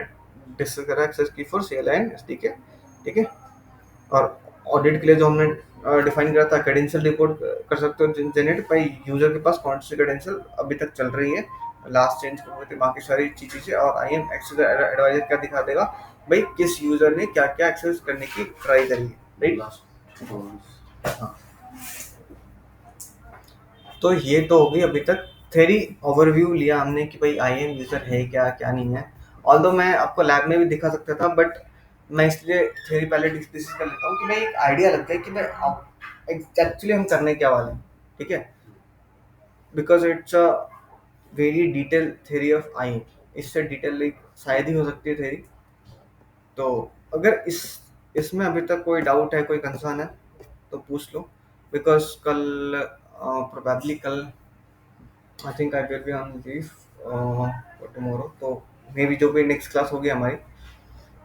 डिस्कस करा एक्सेस की फॉर CLI एंड SD के, ठीक है। और ऑडिट के लिए जो हमने डिफाइन करा था, क्रेडेंशियल रिपोर्ट कर सकते हो जनरेट भाई, यूजर के पास कौन सी क्रेडेंशियल अभी तक चल रही है, लास्ट चेंज कब हुए थे, बाकी सारी चीजें। और आई एम एक्सेस एडवाइजर क्या दिखा देगा भाई, किस यूजर ने क्या क्या एक्सेस करने की ट्राई करी है, राइट। Last calls. हाँ, तो ये तो हो गई अभी तक थ्योरी ओवरव्यू लिया हमने कि भाई आई एम यूजर है क्या क्या नहीं है। ऑल्दो मैं आपको लैब में भी दिखा सकता था, बट मैं इसलिए थ्योरी पहले डिस्कस कर लेता हूँ कि भाई एक आइडिया लग जाए कि भाई आप एक्चुअली हम करने क्या वाले हैं, ठीक है। Because it's a very detail theory of I am, इससे डिटेल लाइक शायद ही हो सकती है थ्योरी। तो अगर इसमें अभी तक कोई डाउट है, कोई कंसर्न है तो पूछ लो। बिकॉज कल प्रोबेबली कल I think I will be on leave tomorrow, तो मे बी जो भी नेक्स्ट क्लास होगी हमारी,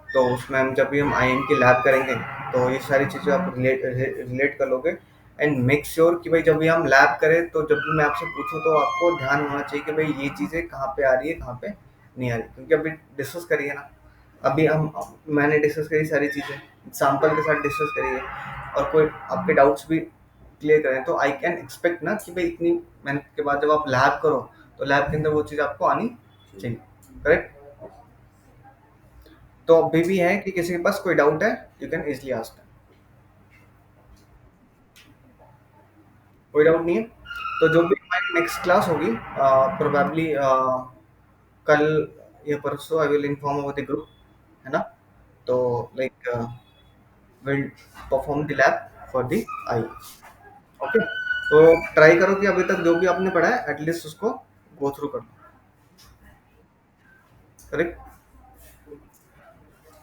तो उसमें हम जब भी हम आईएम की लैब करेंगे तो ये सारी चीज़ें आप रिलेट कर लोगे। एंड मेक श्योर कि भाई जब भी हम लैब करें तो जब भी मैं आपसे पूछूं तो आपको ध्यान होना चाहिए कि भाई ये चीज़ें कहाँ पे आ रही है, कहाँ पे नहीं आ रही, क्योंकि अभी डिस्कस करी है ना, अभी हम मैंने डिस्कस करी सारी चीज़ें, एग्जाम्पल के साथ डिस्कस करी है, और कोई आपके डाउट्स भी क्लियर करें, तो आई कैन एक्सपेक्ट ना कि भाई इतनी मेहनत के बाद जब आप लैब करो तो लैब के अंदर वो चीज़ आपको आनी चाहिए, करेक्ट। तो अभी भी है कि किसी के पास कोई डाउट है, यू कैन इजिली आस्क। कोई डाउट नहीं है, तो जो भी हमारी नेक्स्ट क्लास होगी प्रोबेबली कल या परसों, I will inform over the group, है ना। तो like will perform the lab for the I, okay. तो ट्राई करो कि अभी तक जो भी आपने पढ़ा है एटलीस्ट उसको गो थ्रू कर लो, करेक्ट।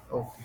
ओके।